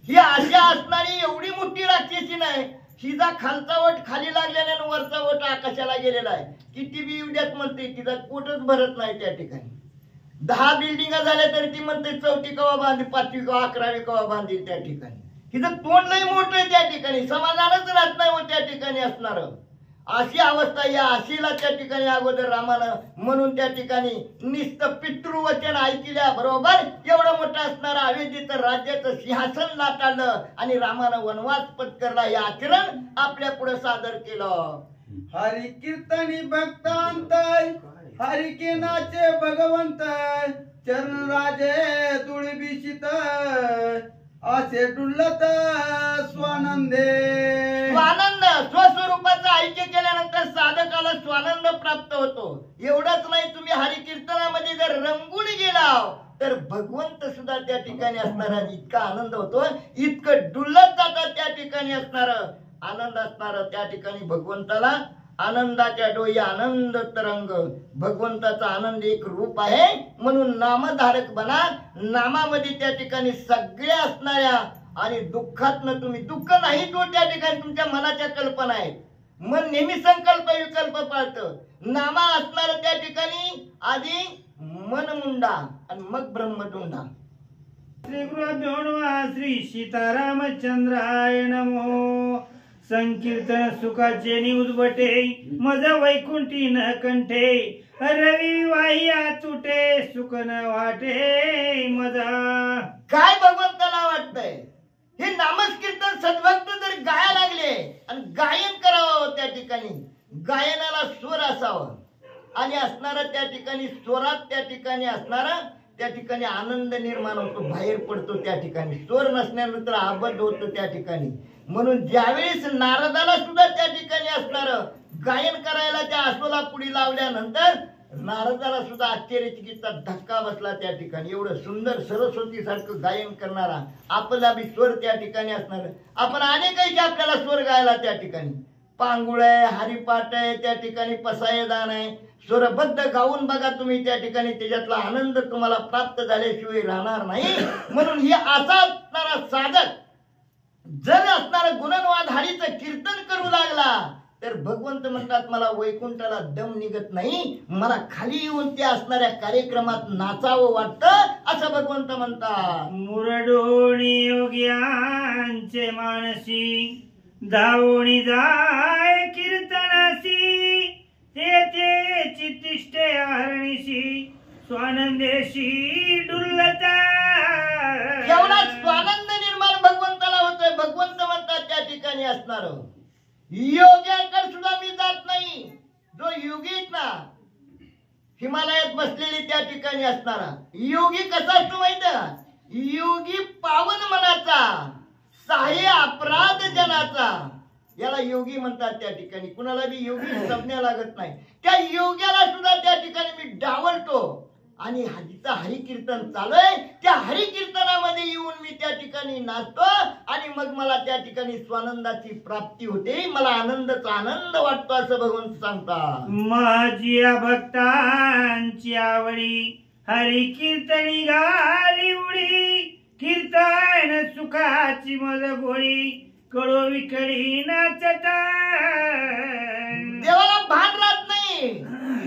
ही आशा असणारी एवढी मोठी राक्षसी नाही. हिचा खालचा वट खाली लागलेला आणि वरचा वट आकाशाला गेलेला आहे. किती बी उद्यात म्हणते तिचा पोटच भरत नाही त्या ठिकाणी. 10 बिल्डिंगा झाल्या तरी ती म्हणते 4थी कवा बांधली, 5वी कवा 11वी कवा बांधली त्या ठिकाणी. हिचं तोंड लई मोठं आहे त्या ठिकाणी, समाधानच राहत नाही व त्या ठिकाणी असणार. अशी अवस्था या आशीला त्या ठिकाणी अगोदर रामानं म्हणून त्या ठिकाणी निस्त पितृवचन ऐकल्या बरोबर एवढं मोठं असणारं अयोध्येचं राज्याचं सिंहासन लाटाळलं आणि रामानं वनवास पत्करला. हे आचरण आपल्या पुढे सादर केलं. हरि कीर्तनी भक्तांत हरि के नाचे भगवंत चरण राजे तुळबिषित असे डुलत स्वानंदे. स्वानंद स्वस्वरूपाचं ऐक्य केल्यानंतर साधकाला स्वानंद प्राप्त होतो. एवढंच नाही, तुम्ही हरि कीर्तनामध्ये जर रंगून गेला तर भगवंत सुद्धा त्या ठिकाणी असणारा इतका आनंद होतो, इतकं डुलत जातात त्या ठिकाणी असणार आनंद असणार. त्या ठिकाणी भगवंताला आनंदाच्या डोई आनंद तरंग. भगवंताचा आनंद एक रूप आहे. म्हणून नामधारक बना. नामामध्ये त्या ठिकाणी सगळ्या असणाऱ्या आणि दुःखातनं तुम्ही दुःख नाही तो त्या ठिकाणी तुमच्या मनाच्या कल्पना आहेत. मन नेहमी संकल्प विकल्प पाळतं. नामा असणार त्या ठिकाणी आधी मनमुंडा आणि मग ब्रह्मदुंडा. श्री गुरुभ्यो नमः. श्री सीतारामचंद्राय नमो. संकीर्तन सुखाचे निउद्भटे मज वैकुंठी न कंठे रवी वाह्या तुटे सुख न वाटे मजा. काय भगवंताला वाटतंय? हे नामकीर्तन सद्भक्त जर गाया लागले आणि गायन करावं त्या ठिकाणी गायनाला स्वर असावं आणि असणारा त्या ठिकाणी स्वरात त्या ठिकाणी असणारा त्या ठिकाणी आनंद निर्माण होतो, बाहेर पडतो त्या ठिकाणी. स्वर नसल्यानंतर आबद्ध होतं त्या ठिकाणी. म्हणून ज्यावेळेस नारदाला सुद्धा त्या ठिकाणी असणार गायन करायला त्या आसोला पुढी लावल्यानंतर नारदाला सुद्धा आश्चर्यचकितचा धक्का बसला त्या ठिकाणी. एवढं सुंदर सरस्वती सारखं गायन करणारा आपला बी स्वर त्या ठिकाणी असणार. आपण अनेकांचे आपल्याला स्वर गायला त्या ठिकाणी. पांगुळ आहे, हरिपाठ आहे, त्या ठिकाणी पसायदान आहे. स्वरबद्ध गाऊन बघा तुम्ही त्या ठिकाणी, त्याच्यातला आनंद तुम्हाला प्राप्त झाल्याशिवाय राहणार नाही. म्हणून हे असा असणारा साधक जर असणारा गुणनवाद हरीचं कीर्तन करू लागला तर भगवंत म्हणतात मला वैकुंठाला दम निघत नाही, मला खाली येऊन त्या असणाऱ्या कार्यक्रमात नाचावं वाटतं असं भगवंत म्हणतात. मुरडोणी योग्यांचे मानसी धावणी जाय कीर्तनासी ते चितिष्ठे हरणीशी स्वानंदेशी डुल्लता. एवढा स्वानंद निर्माण भगवंताला होतोय. भगवंत म्हणतात त्या ठिकाणी असणार योग्याकडे सुद्धा मी जात नाही. जो योगी आहेत ना हिमालयात बसलेली त्या ठिकाणी असणारा योगी कसा असतो माहिती आहे? योगी पावन मनाचा, सहाय्य अपराध जनाचा, याला योगी म्हणतात त्या ठिकाणी. कुणाला बी योगी संज्ञा लागत नाही. त्या योग्याला सुद्धा त्या ठिकाणी मी डावलतो आणि जिथं हरिकीर्तन चालू आहे त्या हरिकीर्तनामध्ये येऊन मी त्या ठिकाणी नाचतो आणि मग मला त्या ठिकाणी स्वानंदाची प्राप्ती होते, मला आनंदाचा आनंद वाटतो असं भगवंत सांगतात. माझ्या भक्तांची आवडी हरिकीर्तनी गाली उडी कीर्तन सुखाची मज गोळी कडो विकडी नाचता. देवाला भान राहत नाही.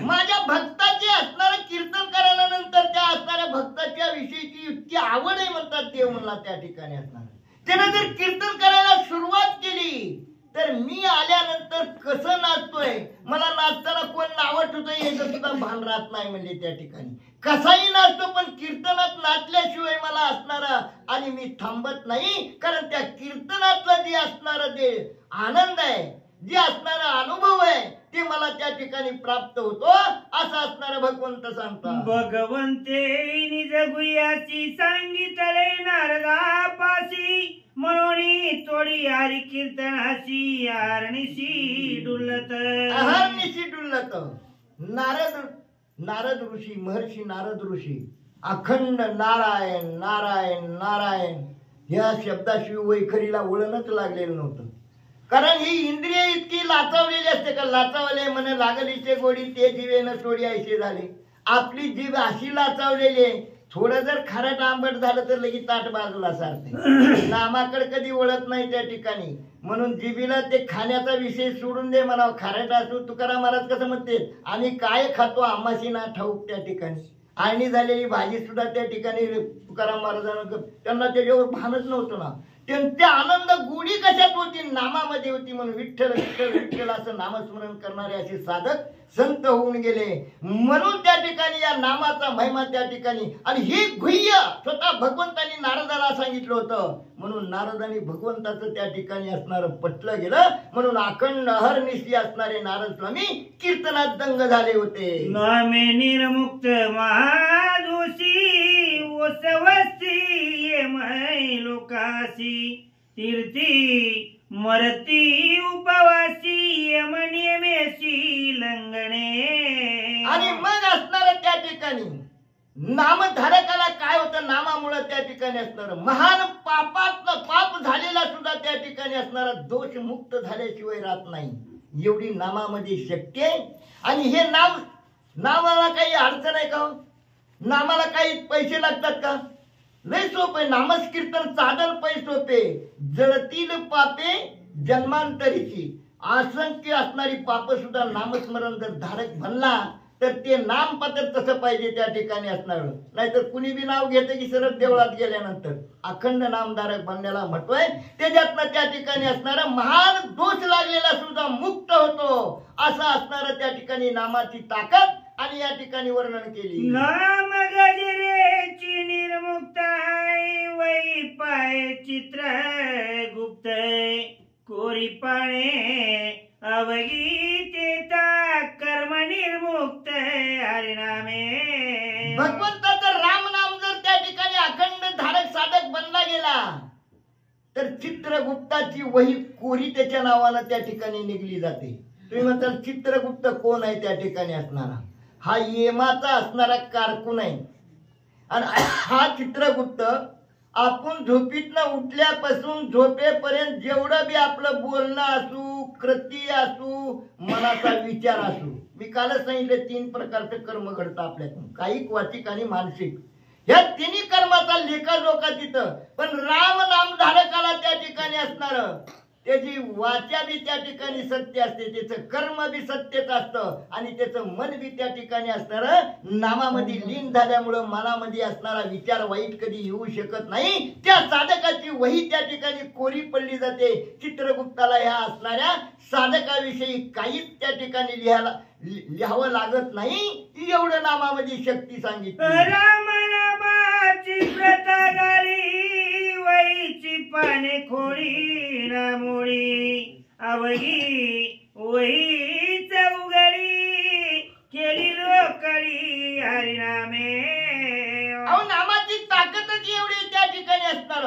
माझ्या भक्ताचे असणारं कीर्तन करायला नंतर त्या असणाऱ्या भक्ताच्या विषयीची इतकी आवड आहे म्हणतात देव म्हणला त्या ठिकाणी असणार. त्याने जर कीर्तन करायला सुरुवात केली तर मी आल्यानंतर कसं नाचतोय, मला नाचताना कोण नावं ठेवतोय याचं सुद्धा भान राहत नाही म्हणजे त्या ठिकाणी. कसाही नाचतो पण कीर्तनात नाचल्याशिवाय मला असणारा आणि मी थांबत नाही. कारण त्या कीर्तनातलं जे असणारं ते आनंद आहे, जे असणारा अनुभव आहे ते मला त्या ठिकाणी प्राप्त होतो असं असणारं भगवंत सांगतात. भगवंते निज गुह्याची सांगितले नारदापासी म्हणून तोडी हरी कीर्तनाची आरणीशी डुल्लत. अहर्निशी डुल्लत. नारद ऋषी, महर्षी नारद ऋषी अखंड नारायण नारायण नारायण या शब्दाशिवाय वैखरीला वळणच लागलेलं नव्हतं. कारण ही इंद्रिय इतकी लाचावलेली असते का, लाचावले म्हणे लागलीचे गोडी ते जीवेनं सोडी ऐसे झाले. आपली जीभ अशी लाचावलेली आहे, थोडं जर खारट आंबट झालं तर लगेच ताट बाजूला सारते. नामाकडे कधी वळत नाही त्या ठिकाणी. म्हणून जिभीला ते खाण्याचा विषय सोडून दे म्हणावं. खारट असू तुकाराम महाराज कसं म्हणते, आम्ही काय खातो आम्हाशी ना ठाऊक त्या ठिकाणी. आळणी झालेली भाजी सुद्धा त्या ठिकाणी तुकाराम महाराजांना त्यांना त्याच्यावर भानच नव्हतं ना. त्यांचा आनंद गोडी कशात होती, नामामध्ये होती. म्हणून विठ्ठल विठ्ठल विठ्ठल असं नामस्मरण करणारे असे साधक संत होऊन गेले. म्हणून त्या ठिकाणी या नामाचा महिमा त्या ठिकाणी. आणि ही गुह्य स्वतः भगवंतांनी नारदाला सांगितलं होतं. म्हणून नारदांनी भगवंताचं त्या ठिकाणी असणारं पटलं गेलं. म्हणून अखंड अहर्निशी असणारे नारद स्वामी कीर्तनात दंग झाले होते. नामे निर्मुक्त महादोषी ओसवस्ती मै लोकासी तीर्थी मरती उपवासी यमनियमेशी लंगणे. आणि मग असणार त्या ठिकाणी नामधारकाला काय होतं, नामामुळे त्या ठिकाणी असणार महान पापातलं पाप झालेला सुद्धा त्या ठिकाणी असणारा दोष मुक्त झाल्याशिवाय राहत नाही. एवढी नामामध्ये शक्ती आहे. आणि हे नामाला काही अडचण आहे का? नामाला काही पैसे लागतात का? लय सोपे. नामस्कीर्तन साधन पै सोपे. जळतील पापे जन्मांतरीची. असंख्य असणारी पाप सुद्धा नामस्मरण जर धारक बनला तर ते नाम पात्र तसं पाहिजे त्या ठिकाणी असणार. नाहीतर कुणी बी नाव घेतं की सरळ देवळात गेल्यानंतर. अखंड नामधारक बनण्याला महत्व आहे. त्याच्यातनं त्या ठिकाणी असणारा महान दोष लागलेला सुद्धा मुक्त होतो असं असणारं त्या ठिकाणी नामाची ताकद आणि या ठिकाणी वर्णन केली. नाम गजरेची निर्मुक्ताय वै पाय चित्र गुप्त कोरी पाणे अवगीतेता कर्म निर्मुक्त हरिनामे. भगवंताचं राम नाम जर त्या ठिकाणी अखंड धारक साधक बनला गेला तर चित्रगुप्ताची वही कोरी त्याच्या नावानं त्या ठिकाणी निघली जाते. तुम्ही म्हणताल चित्रगुप्त कोण आहे त्या ठिकाणी असणारा? हा येमाचा असणारा कारकून आहे. आणि हा चित्रगुप्त आपण झोपीतनं उठल्यापासून झोपेपर्यंत जेवढं बी आपलं बोलणं असू, कृती असू, मनाचा विचार असू, मी कालच सांगितलं 3 प्रकारचं कर्म घडतं आपल्यातून, कायिक वाचिक आणि मानसिक. या तिन्ही कर्माचा लेखाजोखा तिथं. पण राम नाम धारकाला त्या ठिकाणी असणार त्याची वाचा बी त्या ठिकाणी सत्य असते, त्याचं कर्म बी सत्यच असतं आणि त्याचं मन बी त्या ठिकाणी असणार नामामध्ये लीन झाल्यामुळं मनामध्ये असणारा विचार वाईट कधी येऊ शकत नाही. त्या साधकाची वही त्या ठिकाणी कोरी पडली जाते. चित्रगुप्ताला ह्या असणाऱ्या साधकाविषयी काहीच त्या ठिकाणी लिहावं लागत नाही. एवढं नामामध्ये शक्ती सांगितली. राम नामाची प्रथा गाडी वहीची पाने खोडी ना मोडी अवघी वहीच उघडी केली रोकडी हरिनामे. अहो नामाची ताकदच एवढी त्या ठिकाणी असणार.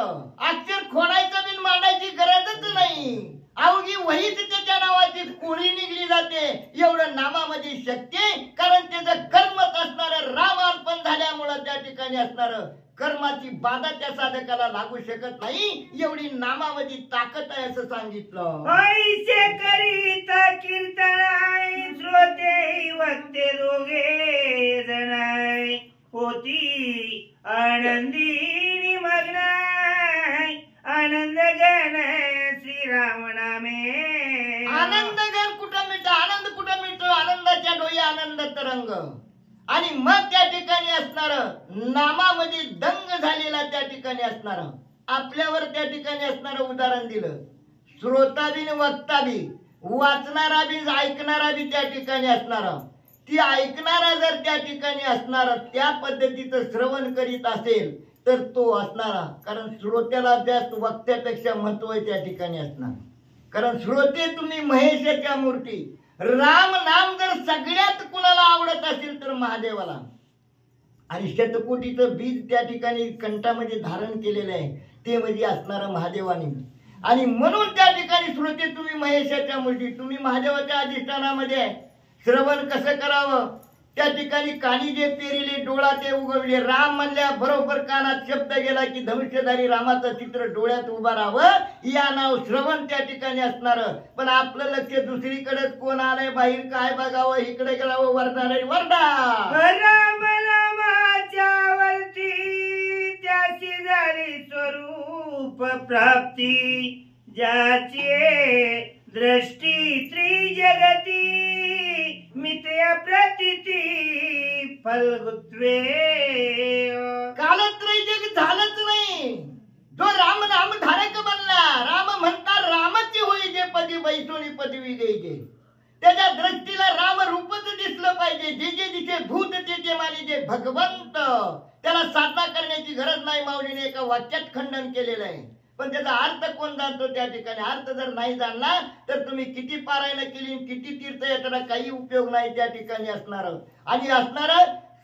अक्षर खोडायचं बिन मांडायची गरजच नाही. अवघी वहीच त्याच्या नावाची कोळी निघली जाते. एवढं नामामध्ये शक्ती, कारण त्याचं कर्मच असणार राम अर्पण झाल्यामुळं त्या ठिकाणी असणार कर्माची बाधा त्या साधकाला लागू शकत नाही. एवढी नामामध्ये ताकद आहे असं सांगितलं. ऐसे करीता कीर्तनाय श्रोते वक्ते दोघे जनाय होती आनंदी मग्नाय आनंद गण श्रीराम नामे. आनंद गण कुठं मिळतो? आनंद कुठं मिळतो? आनंदाच्या डोई आनंद तरंग. आणि मग त्या ठिकाणी असणार नामामध्ये दंग झालेला त्या ठिकाणी असणार. आपल्यावर त्या ठिकाणी असणार उदाहरण दिलं. श्रोता बी वक्ता बी, वाचणारा बी ऐकणारा बी त्या ठिकाणी असणार. ती ऐकणारा जर त्या ठिकाणी असणार त्या पद्धतीचं श्रवण करीत असेल तर तो असणारा, कारण श्रोत्याला जास्त वक्त्यापेक्षा महत्व आहे त्या ठिकाणी असणार. कारण श्रोते तुम्ही महेशाच्या मूर्ती. राम नाम जर सगळ्यात कुणाला आवडत असेल तर महादेवाला. आणि शतकोटीचं बीज त्या ठिकाणी कंठामध्ये धारण केलेलं आहे ते म्हणजे असणारं महादेवाने. आणि म्हणून त्या ठिकाणी श्रोते तुम्ही महेशाच्या मूर्ती, तुम्ही महादेवाच्या अधिष्ठानामध्ये आहे. श्रवण कसं करावं? त्या ठिकाणी कानी जे पेरिले डोळा ते उगवले. राम म्हणल्या बरोबर कानात शब्द गेला की धनुष्यधारी रामाचं चित्र डोळ्यात उभा राहावं. या नाव श्रवण त्या ठिकाणी असणार. पण आपलं लक्ष दुसरीकडेच, कोण आलंय बाहेर काय बघावं, इकडे गेलावं वरदार वरदा. राम नामाच्या वरती त्याची झाली स्वरूप प्राप्ती ज्याची दृष्टी त्रिजगती मित्या प्रतीती फलगुत्वे. कालत्रय जग झालंच नाही. जो राम नाम धारक बनला, राम म्हणता रामाची होई जे पदी बैसोनी पदवी द्यायचे. त्याच्या दृष्टीला राम रूपच दिसलं पाहिजे. जे जे दिसे भूत ते माने जे भगवंत. त्याला साधना करण्याची गरज नाही. माऊलीने एका वाक्यात खंडन केलेलं आहे. पण त्याचा अर्थ कोण जाणतो त्या ठिकाणी? अर्थ जर नाही जाणला तर तुम्ही किती पारायण केली, किती तीर्थयात्रा, काही उपयोग नाही त्या ठिकाणी असणार. आणि असणार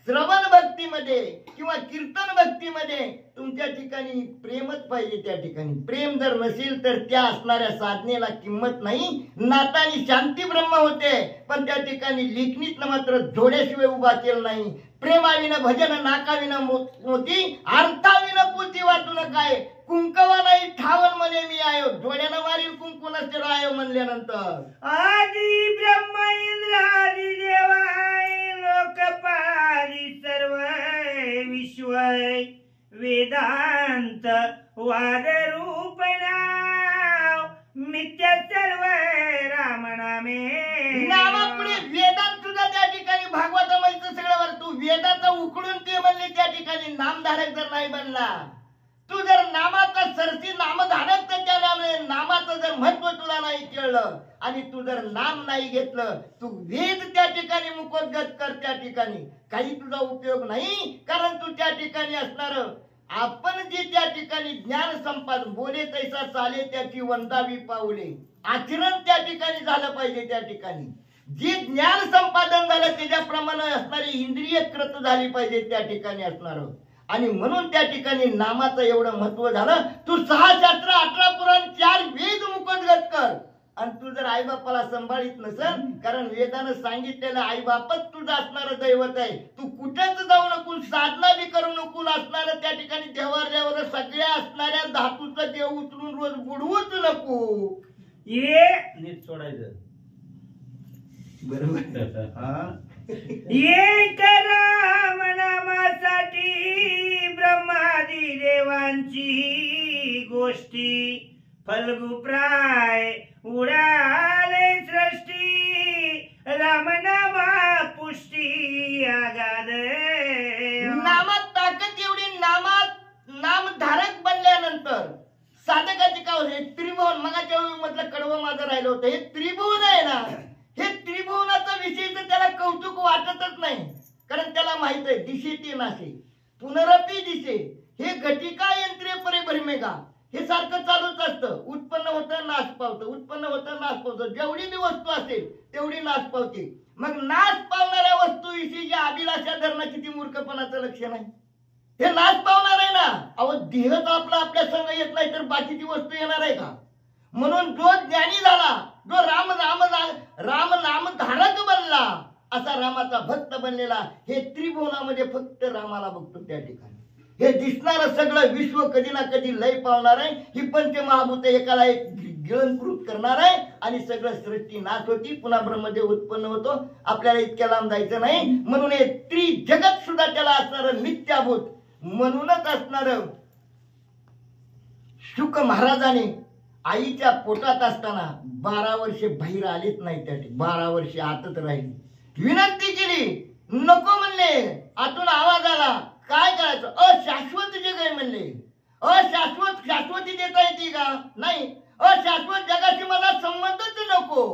श्रवण भक्तीमध्ये किंवा कीर्तन भक्तीमध्ये तुमच्या ठिकाणी प्रेमच पाहिजे. त्या ठिकाणी प्रेम जर नसेल तर त्या असणाऱ्या साधनेला किंमत नाही. नातानी शांती ब्रह्म होते, पण त्या ठिकाणी लेखणीतनं मात्र जोड्याशिवाय उभा केलं नाही. प्रेमाविना भजन, नाकाविना मोती, अर्थाविना पोती वाटून काय. कुंकवा नाही ठावन म्हणे मी आयो, डोळ्यानं मारील कुंकू नसते आयो म्हणल्यानंतर. आदि ब्रह्म इंद्रादि देवाय लोकपाली सर्व विश्वय वेदांत वाद रूप नाव मिथ्या सर्व राम नामे. नामापुढे वेदांत सुद्धा त्या ठिकाणी भागवतामध्ये सगळ्यावर तू वेदाचा उकडून ते म्हणले त्या ठिकाणी नामधारक जर नाही बनला, तू जर नामाचा सरसी नामधारक तर त्या नामाचं जर महत्व तुला नाही कळलं आणि तू जर नाम नाही घेतलं, तू वेद त्या ठिकाणी मुखोद्गत कर, त्या ठिकाणी काही तुझा उपयोग नाही. कारण तू त्या ठिकाणी असणार आपण जे त्या ठिकाणी ज्ञान संपादन बोले तैसा चाले त्याची वंदावी पाऊले. आचरण त्या ठिकाणी झालं पाहिजे. त्या ठिकाणी जे ज्ञान संपादन झालं त्याच्याप्रमाणे असणारी इंद्रिय कृत झाली पाहिजे त्या ठिकाणी असणार. आणि म्हणून त्या ठिकाणी नामाचं एवढं महत्व झालं. तू 6 शास्त्र 18 पुराण 4 वेद मुखोद्गत कर. आणि तू जर आईबापाला सांभाळीत नसेल, कारण वेदानं सांगितलेलं आईबापच तुझं असणारं दैवत आहे. तू कुठेच जाऊ नको, साधना बी करू नको. असणारं त्या ठिकाणी देवाऱ्यावर सगळ्या असणाऱ्या धातूचं देव उचलून रोज बुडवूच नको. ये नीट सोडायचं बरोबर. एक राम नामासाठी ब्रह्मादी देवांची गोष्टी फल्गुप्राय उडाले सृष्टी रामनामा पुष्टी आगाद नामात ताकद एवढी, नामधारक बनल्यानंतर साधकाचे काय होते? त्रिभुवन, मगाच्या म्हटलं कडवं माझं राहिलं होतं, हे त्रिभुवन आहे ना, हे त्रिभुवनाचा विषय तर त्याला कौतुक वाटतच नाही, कारण त्याला माहित आहे दिशेती नाशे पुनरपी दिशे, हे घटिका यंत्रे परे भरमेगा, हे सारखं चालूच असतं. उत्पन्न होतं नाश पावतं, उत्पन्न होतं नाश पावतं, जेवढी बी वस्तू असेल तेवढी नाश पावते. मग नाश पावणाऱ्या वस्तूविषयी अभिलाषा धरणं किती मूर्खपणाचं लक्षण आहे. हे नाश पावणार आहे ना. अहो देहच आपल्या संग येत नाही तर बाकीची वस्तू येणार आहे का? म्हणून जो ज्ञानी झाला, जो राम नाम धारक बनला, असा रामाचा भक्त बनलेला, हे त्रिभुवनामध्ये फक्त रामाला बघतो त्या ठिकाणी. हे दिसणारं सगळं विश्व कधी ना कधी लय पावणार आहे. ही पंचमहाभूत एकाला एक गिळंकृत करणार आहे आणि सगळं सृष्टी नाश होती, पुन्हा ब्रह्मदेव उत्पन्न होतो. आपल्याला इतक्या लांब जायचं नाही. म्हणून हे त्रिजगत सुद्धा त्याला असणारं मिथ्याभूत. म्हणूनच असणार शुक महाराजाने आईच्या पोटात असताना 12 वर्षे बाहेर आलेच नाही. त्या 12 वर्षे आतच राहिली. विनंती केली, नको म्हणले. आतून आवाज आला, काय करायचं? अशाश्वत जग आहे म्हणले. शाश्वती देता येते का? नाही. अशाश्वत जगाशी मला संबंधच नको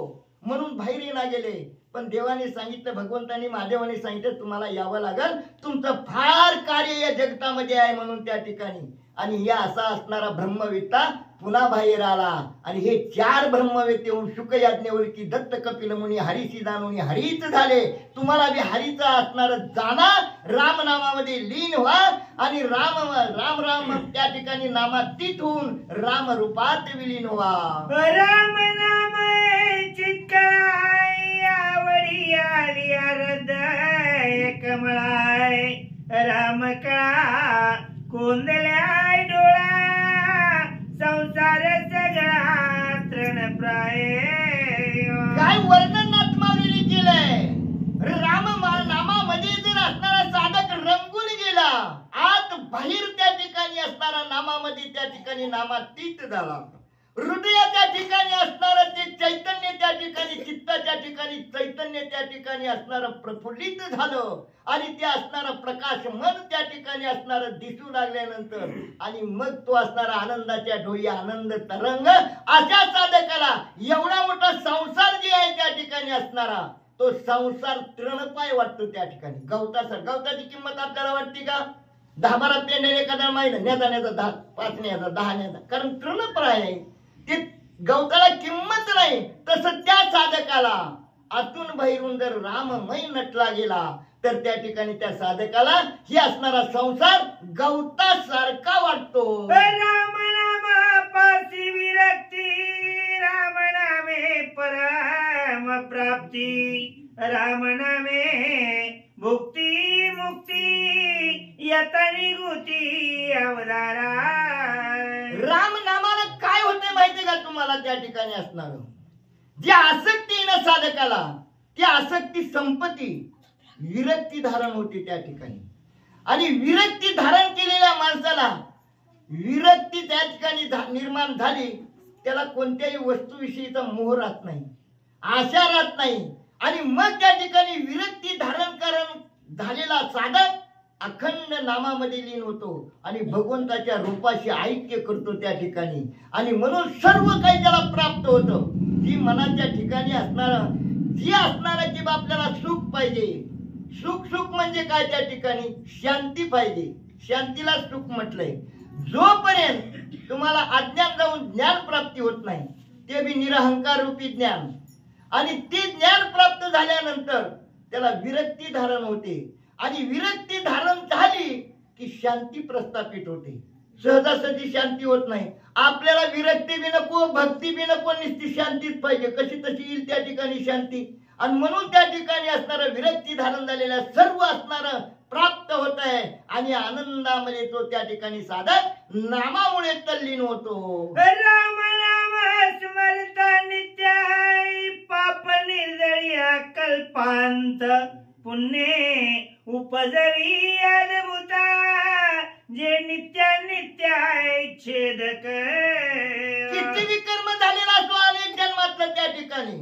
म्हणून बाहेर येणार गेले. पण देवाने सांगितलं, भगवंतानी महादेवाने सांगितलं, तुम्हाला यावं लागल, तुमचं फार कार्य या जगतामध्ये आहे म्हणून त्या ठिकाणी. आणि या असा असणारा ब्रह्मवेत्ता पुन्हा बाहेर आला. आणि हे 4 ब्रह्मवेत्ते होऊन शुक याज्ञवल्की, दत्त, कपिल मुनी, हरीशी जाणून हरीच झाले. तुम्हाला बी हरीचा असणार जाणा, राम नामामध्ये लीन व्हा आणि राम राम राम त्या ठिकाणी नामातीत होऊन राम रूपात विलीन व्हा. राम नाम चित्काय आवडी आली हृदय कमळाय, राम कळा कोंदल्याय डोळा, संसार सगळा तृणप्राय. काय वर्णन आत्मावलीने केलंय. राम नामामध्ये जर असणारा साधक रंगून गेला, आत बाहेर त्या ठिकाणी असणारा नामामध्ये त्या ठिकाणी नामातीत झाला. हृदयाच्या ठिकाणी असणारं ते चैतन्य त्या ठिकाणी, चित्ताच्या ठिकाणी चैतन्य त्या ठिकाणी असणारं प्रफुल्लित झालं. आणि ते असणारं प्रकाश मन त्या ठिकाणी असणारं दिसू लागल्यानंतर आणि मग तो असणारा आनंदाच्या डोळी आनंद तरंग, अशा साधकाला एवढा मोठा संसार जे आहे त्या ठिकाणी असणारा, तो संसार तृणपाय वाटतो त्या ठिकाणी. गवताची किंमत आपल्याला वाटते का? 10-12 पेंड्या एखादा महिना नेता 10, 5 नेता 10 नेता, कारण तृणप्राय आहे ते, गवताला किंमत नाही. तसं त्या साधकाला आतून बाहेरून जर राममय नटला गेला तर त्या ठिकाणी त्या साधकाला ही असणारा संसार गवतासारखा वाटतो. राम नाम पासी विरक्ती, राम नामे परम प्राप्ती, राम नामे भुक्ती मुक्ती यता निगुती अवतारा. राम नामाला काय होते माहितीये का तुम्हाला? त्या ठिकाणी असणार जी आसक्ती आहे ना साधकाला, ती आसक्ती संपत्ती विरक्ती धारण होते त्या ठिकाणी. आणि विरक्ती धारण केलेल्या माणसाला विरक्ती त्या ठिकाणी निर्माण झाली, त्याला कोणत्याही वस्तूविषयीचा मोह राहत नाही, आशा राहत नाही. आणि मग त्या ठिकाणी विरक्ती धारण झालेला साधक अखंड नामामध्ये लीन होतो आणि भगवंताच्या रूपाशी ऐक्य करतो त्या ठिकाणी. आणि म्हणून सर्व काही त्याला प्राप्त होतं. जी मनाच्या ठिकाणी असणार की आपल्याला सुख पाहिजे. सुख म्हणजे काय? त्या ठिकाणी शांती पाहिजे. शांतीला सुख म्हटलंय. जोपर्यंत तुम्हाला अज्ञान जाऊन ज्ञान प्राप्ती होत नाही, ते बी निरहंकार रूपी ज्ञान, आणि ते ज्ञान प्राप्त झाल्यानंतर त्याला विरक्ती धारण होते. आणि विरक्ती धारण झाली की शांती प्रस्थापित होते. सहजासहजी शांती होत नाही. आपल्याला विरक्ती बी नको, भक्ती बी नको, नुसती शांतीच पाहिजे. कशी तशी येईल त्या ठिकाणी शांती. आणि म्हणून त्या ठिकाणी असणारं विरक्ती धारण झालेल्या सर्व असणारं प्राप्त होत आहे. आणि आनंदामध्ये तो त्या ठिकाणी साधक नामामुळे तल्लीन होतो. राम नाम स्मरता नित्याय, पाप निर्जळी कल्पांत, पुण्ये उपजवी अद्भुता, जे नित्याय छेदक. किती विकर्म झालेला असो, अनेक जन्मात घातलं त्या ठिकाणी.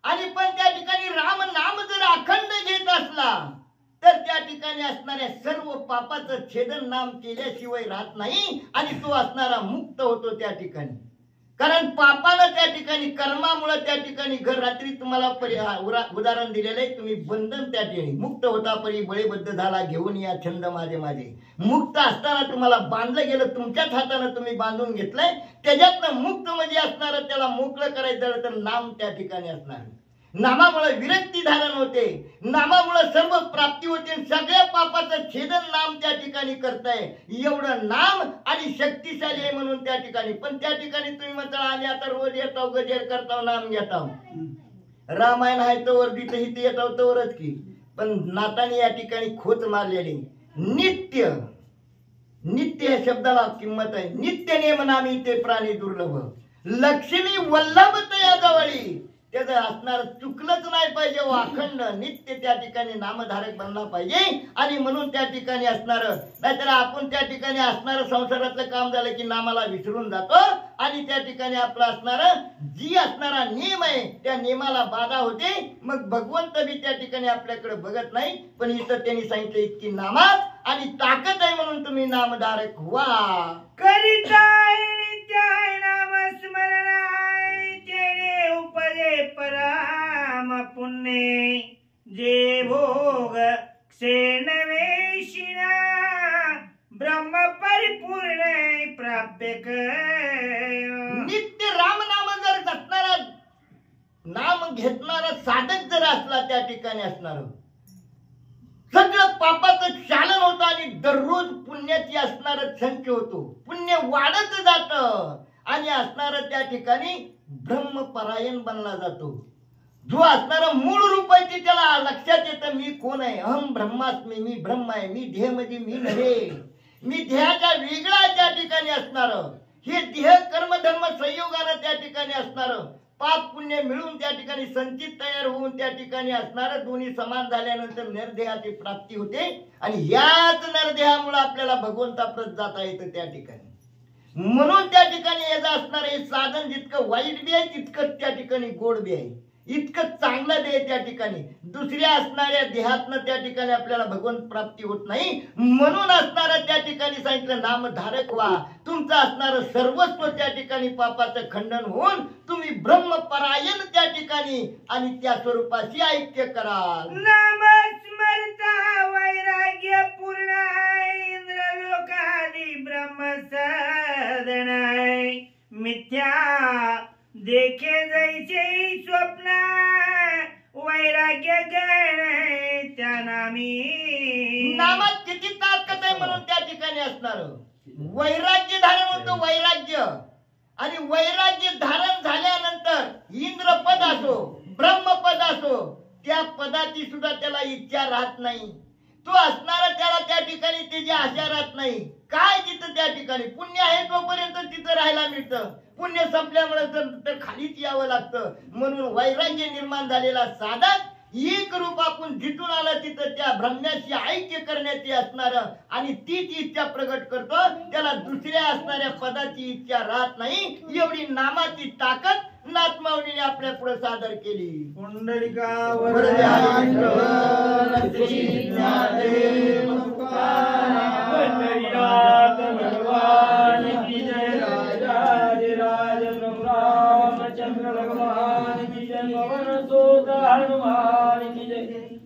आणि पण त्या ठिकाणी राम नाम जर अखंड घेत असला तर त्या ठिकाणी असणाऱ्या सर्व पापाचं छेदन नाम केल्याशिवाय राहत नाही आणि तो असणारा मुक्त होतो त्या ठिकाणी. कारण पापानं त्या ठिकाणी कर्मामुळे त्या ठिकाणी घर रात्री तुम्हाला उदाहरण दिलेलं आहे. तुम्ही बंधन त्या ठिकाणी मुक्त होता परी बळीबद्ध झाला घेऊन या छंद माझे माझे. मुक्त असताना तुम्हाला बांधलं गेलं, तुमच्याच हातानं तुम्ही बांधून घेतलंय. त्याच्यातनं मुक्त म्हणजे असणार त्याला मोकळं करायचं तर नाम त्या ठिकाणी असणार. नामामुळे विरक्ती धारण होते, नामामुळे सर्व प्राप्ती होते. सगळ्या पापाचं छेदन नाम त्या ठिकाणी करताय. एवढं नाम आणि शक्तिशाली आहे म्हणून त्या ठिकाणी. पण त्या ठिकाणी तुम्ही म्हणता आम्ही आता रोज येतो गजेर करताव नाम घेताव. रामायण आहे तोवर तिथे इथे येताव तोवरच की. पण नाताने या ठिकाणी खोच मारलेली. नित्य नित्य या शब्दाला किंमत आहे. नित्य नेम नामी ते प्राणी दुर्लभ. लक्ष्मी वल्लभ या जवळी. त्याचं असणार चुकलंच नाही पाहिजे. अखंड नित्य त्या ठिकाणी नामधारक बनला पाहिजे. आणि म्हणून त्या ठिकाणी असणार, नाहीतर आपण त्या ठिकाणी असणार संसारातलं काम झालं की नामाला विसरून जातो आणि त्या ठिकाणी आपला असणार जी असणारा नियम आहे त्या नियमाला बाधा होते. मग भगवंत बी त्या ठिकाणी आपल्याकडे बघत नाही. पण इथं त्यांनी सांगितलं इतकी नामात आणि ताकद आहे म्हणून तुम्ही नामधारक व्हा. करिताय नित्याय नाम स्मरणाय तेने उपजे पराम पुण्य जे भोग क्षे नवेशिना ब्रह्म परिपूर्ण प्राप्य नित्य राम नाम जर जपणारा नाम घेतणारा साधक जर असला त्या ठिकाणी असणार सगळं पापाचं चालन होतं आणि दररोज पुण्याची असणार संच होतो. पुण्य वाढत जात आणि असणार त्या ठिकाणी ब्रह्मपरायण बनला जातो. जो असणारा मूळ रूप आहे ते त्याला लक्षात येतं मी कोण आहे. अहम ब्रह्मास्मी, मी ब्रह्म आहे. मी देह मध्ये मी नव्हे. मी देहाच्या वेगळा त्या ठिकाणी असणार. हे देह कर्मधर्म संयोगानं त्या ठिकाणी असणार. पाप पुण्य मिळून त्या ठिकाणी संचित तयार होऊन त्या ठिकाणी असणार दोन्ही समान झाल्यानंतर नरदेहाची प्राप्ती होते. आणि याच नरदेहामुळे आपल्याला भगवंताप्रत जाता येतं त्या ठिकाणी. म्हणून त्या ठिकाणी याचं असणार हे साधन जितकं वाईट बी आहे तितकं त्या ठिकाणी गोड बी आहे. इतकं चांगलं बी आहे त्या ठिकाणी. दुसऱ्या असणाऱ्या देहातनं त्या ठिकाणी आपल्याला भगवंत प्राप्ती होत नाही. म्हणून असणारं त्या ठिकाणी सांगितलं नामधारक व्हा. तुमचं असणारं सर्वस्व त्या ठिकाणी पापाचं खंडन होऊन तुम्ही ब्रह्मपरायण त्या ठिकाणी आणि त्या स्वरूपाशी ऐक्य कराल. नाम स्मरता वैराग्य पूर्ण इंद्रलोकादि ब्रह्म साधनाय मिथ्या देखे जैसे स्वप्न वैराग्य गण त्या नामी. नामात किती ताकद आहे म्हणून त्या ठिकाणी असणार वैराग्य धारण होतं. वैराग्य आणि वैराग्य धारण झाल्यानंतर इंद्रपद असो ब्रह्मपद असो त्या पदाची सुद्धा त्याला इच्छा राहत नाही. तो असणारा त्याला त्या ठिकाणी त्याची आशा राहत नाही. काय तिथं त्या ठिकाणी पुण्य आहे तोपर्यंत तिथं राहायला मिळतं. पुण्य संपल्यामुळे तर खालीच यावं लागतं. म्हणून वैराग्य निर्माण झालेला साधक एक रूप आपण जिथून आलं तिथं त्या ब्रह्म्याशी ऐक्य करण्याची असणार आणि तीच इच्छा प्रगट करतो. त्याला दुसऱ्या असणाऱ्या पदाची इच्छा राहत नाही. एवढी नामाची ताकद नाथमाऊलीने आपल्या पुढे सादर केली. पंढरीनाथ भगवान की जय. राजाधिराज प्रभु रामचंद्र भगवान की जय. पवन सुत हनुमान की जय.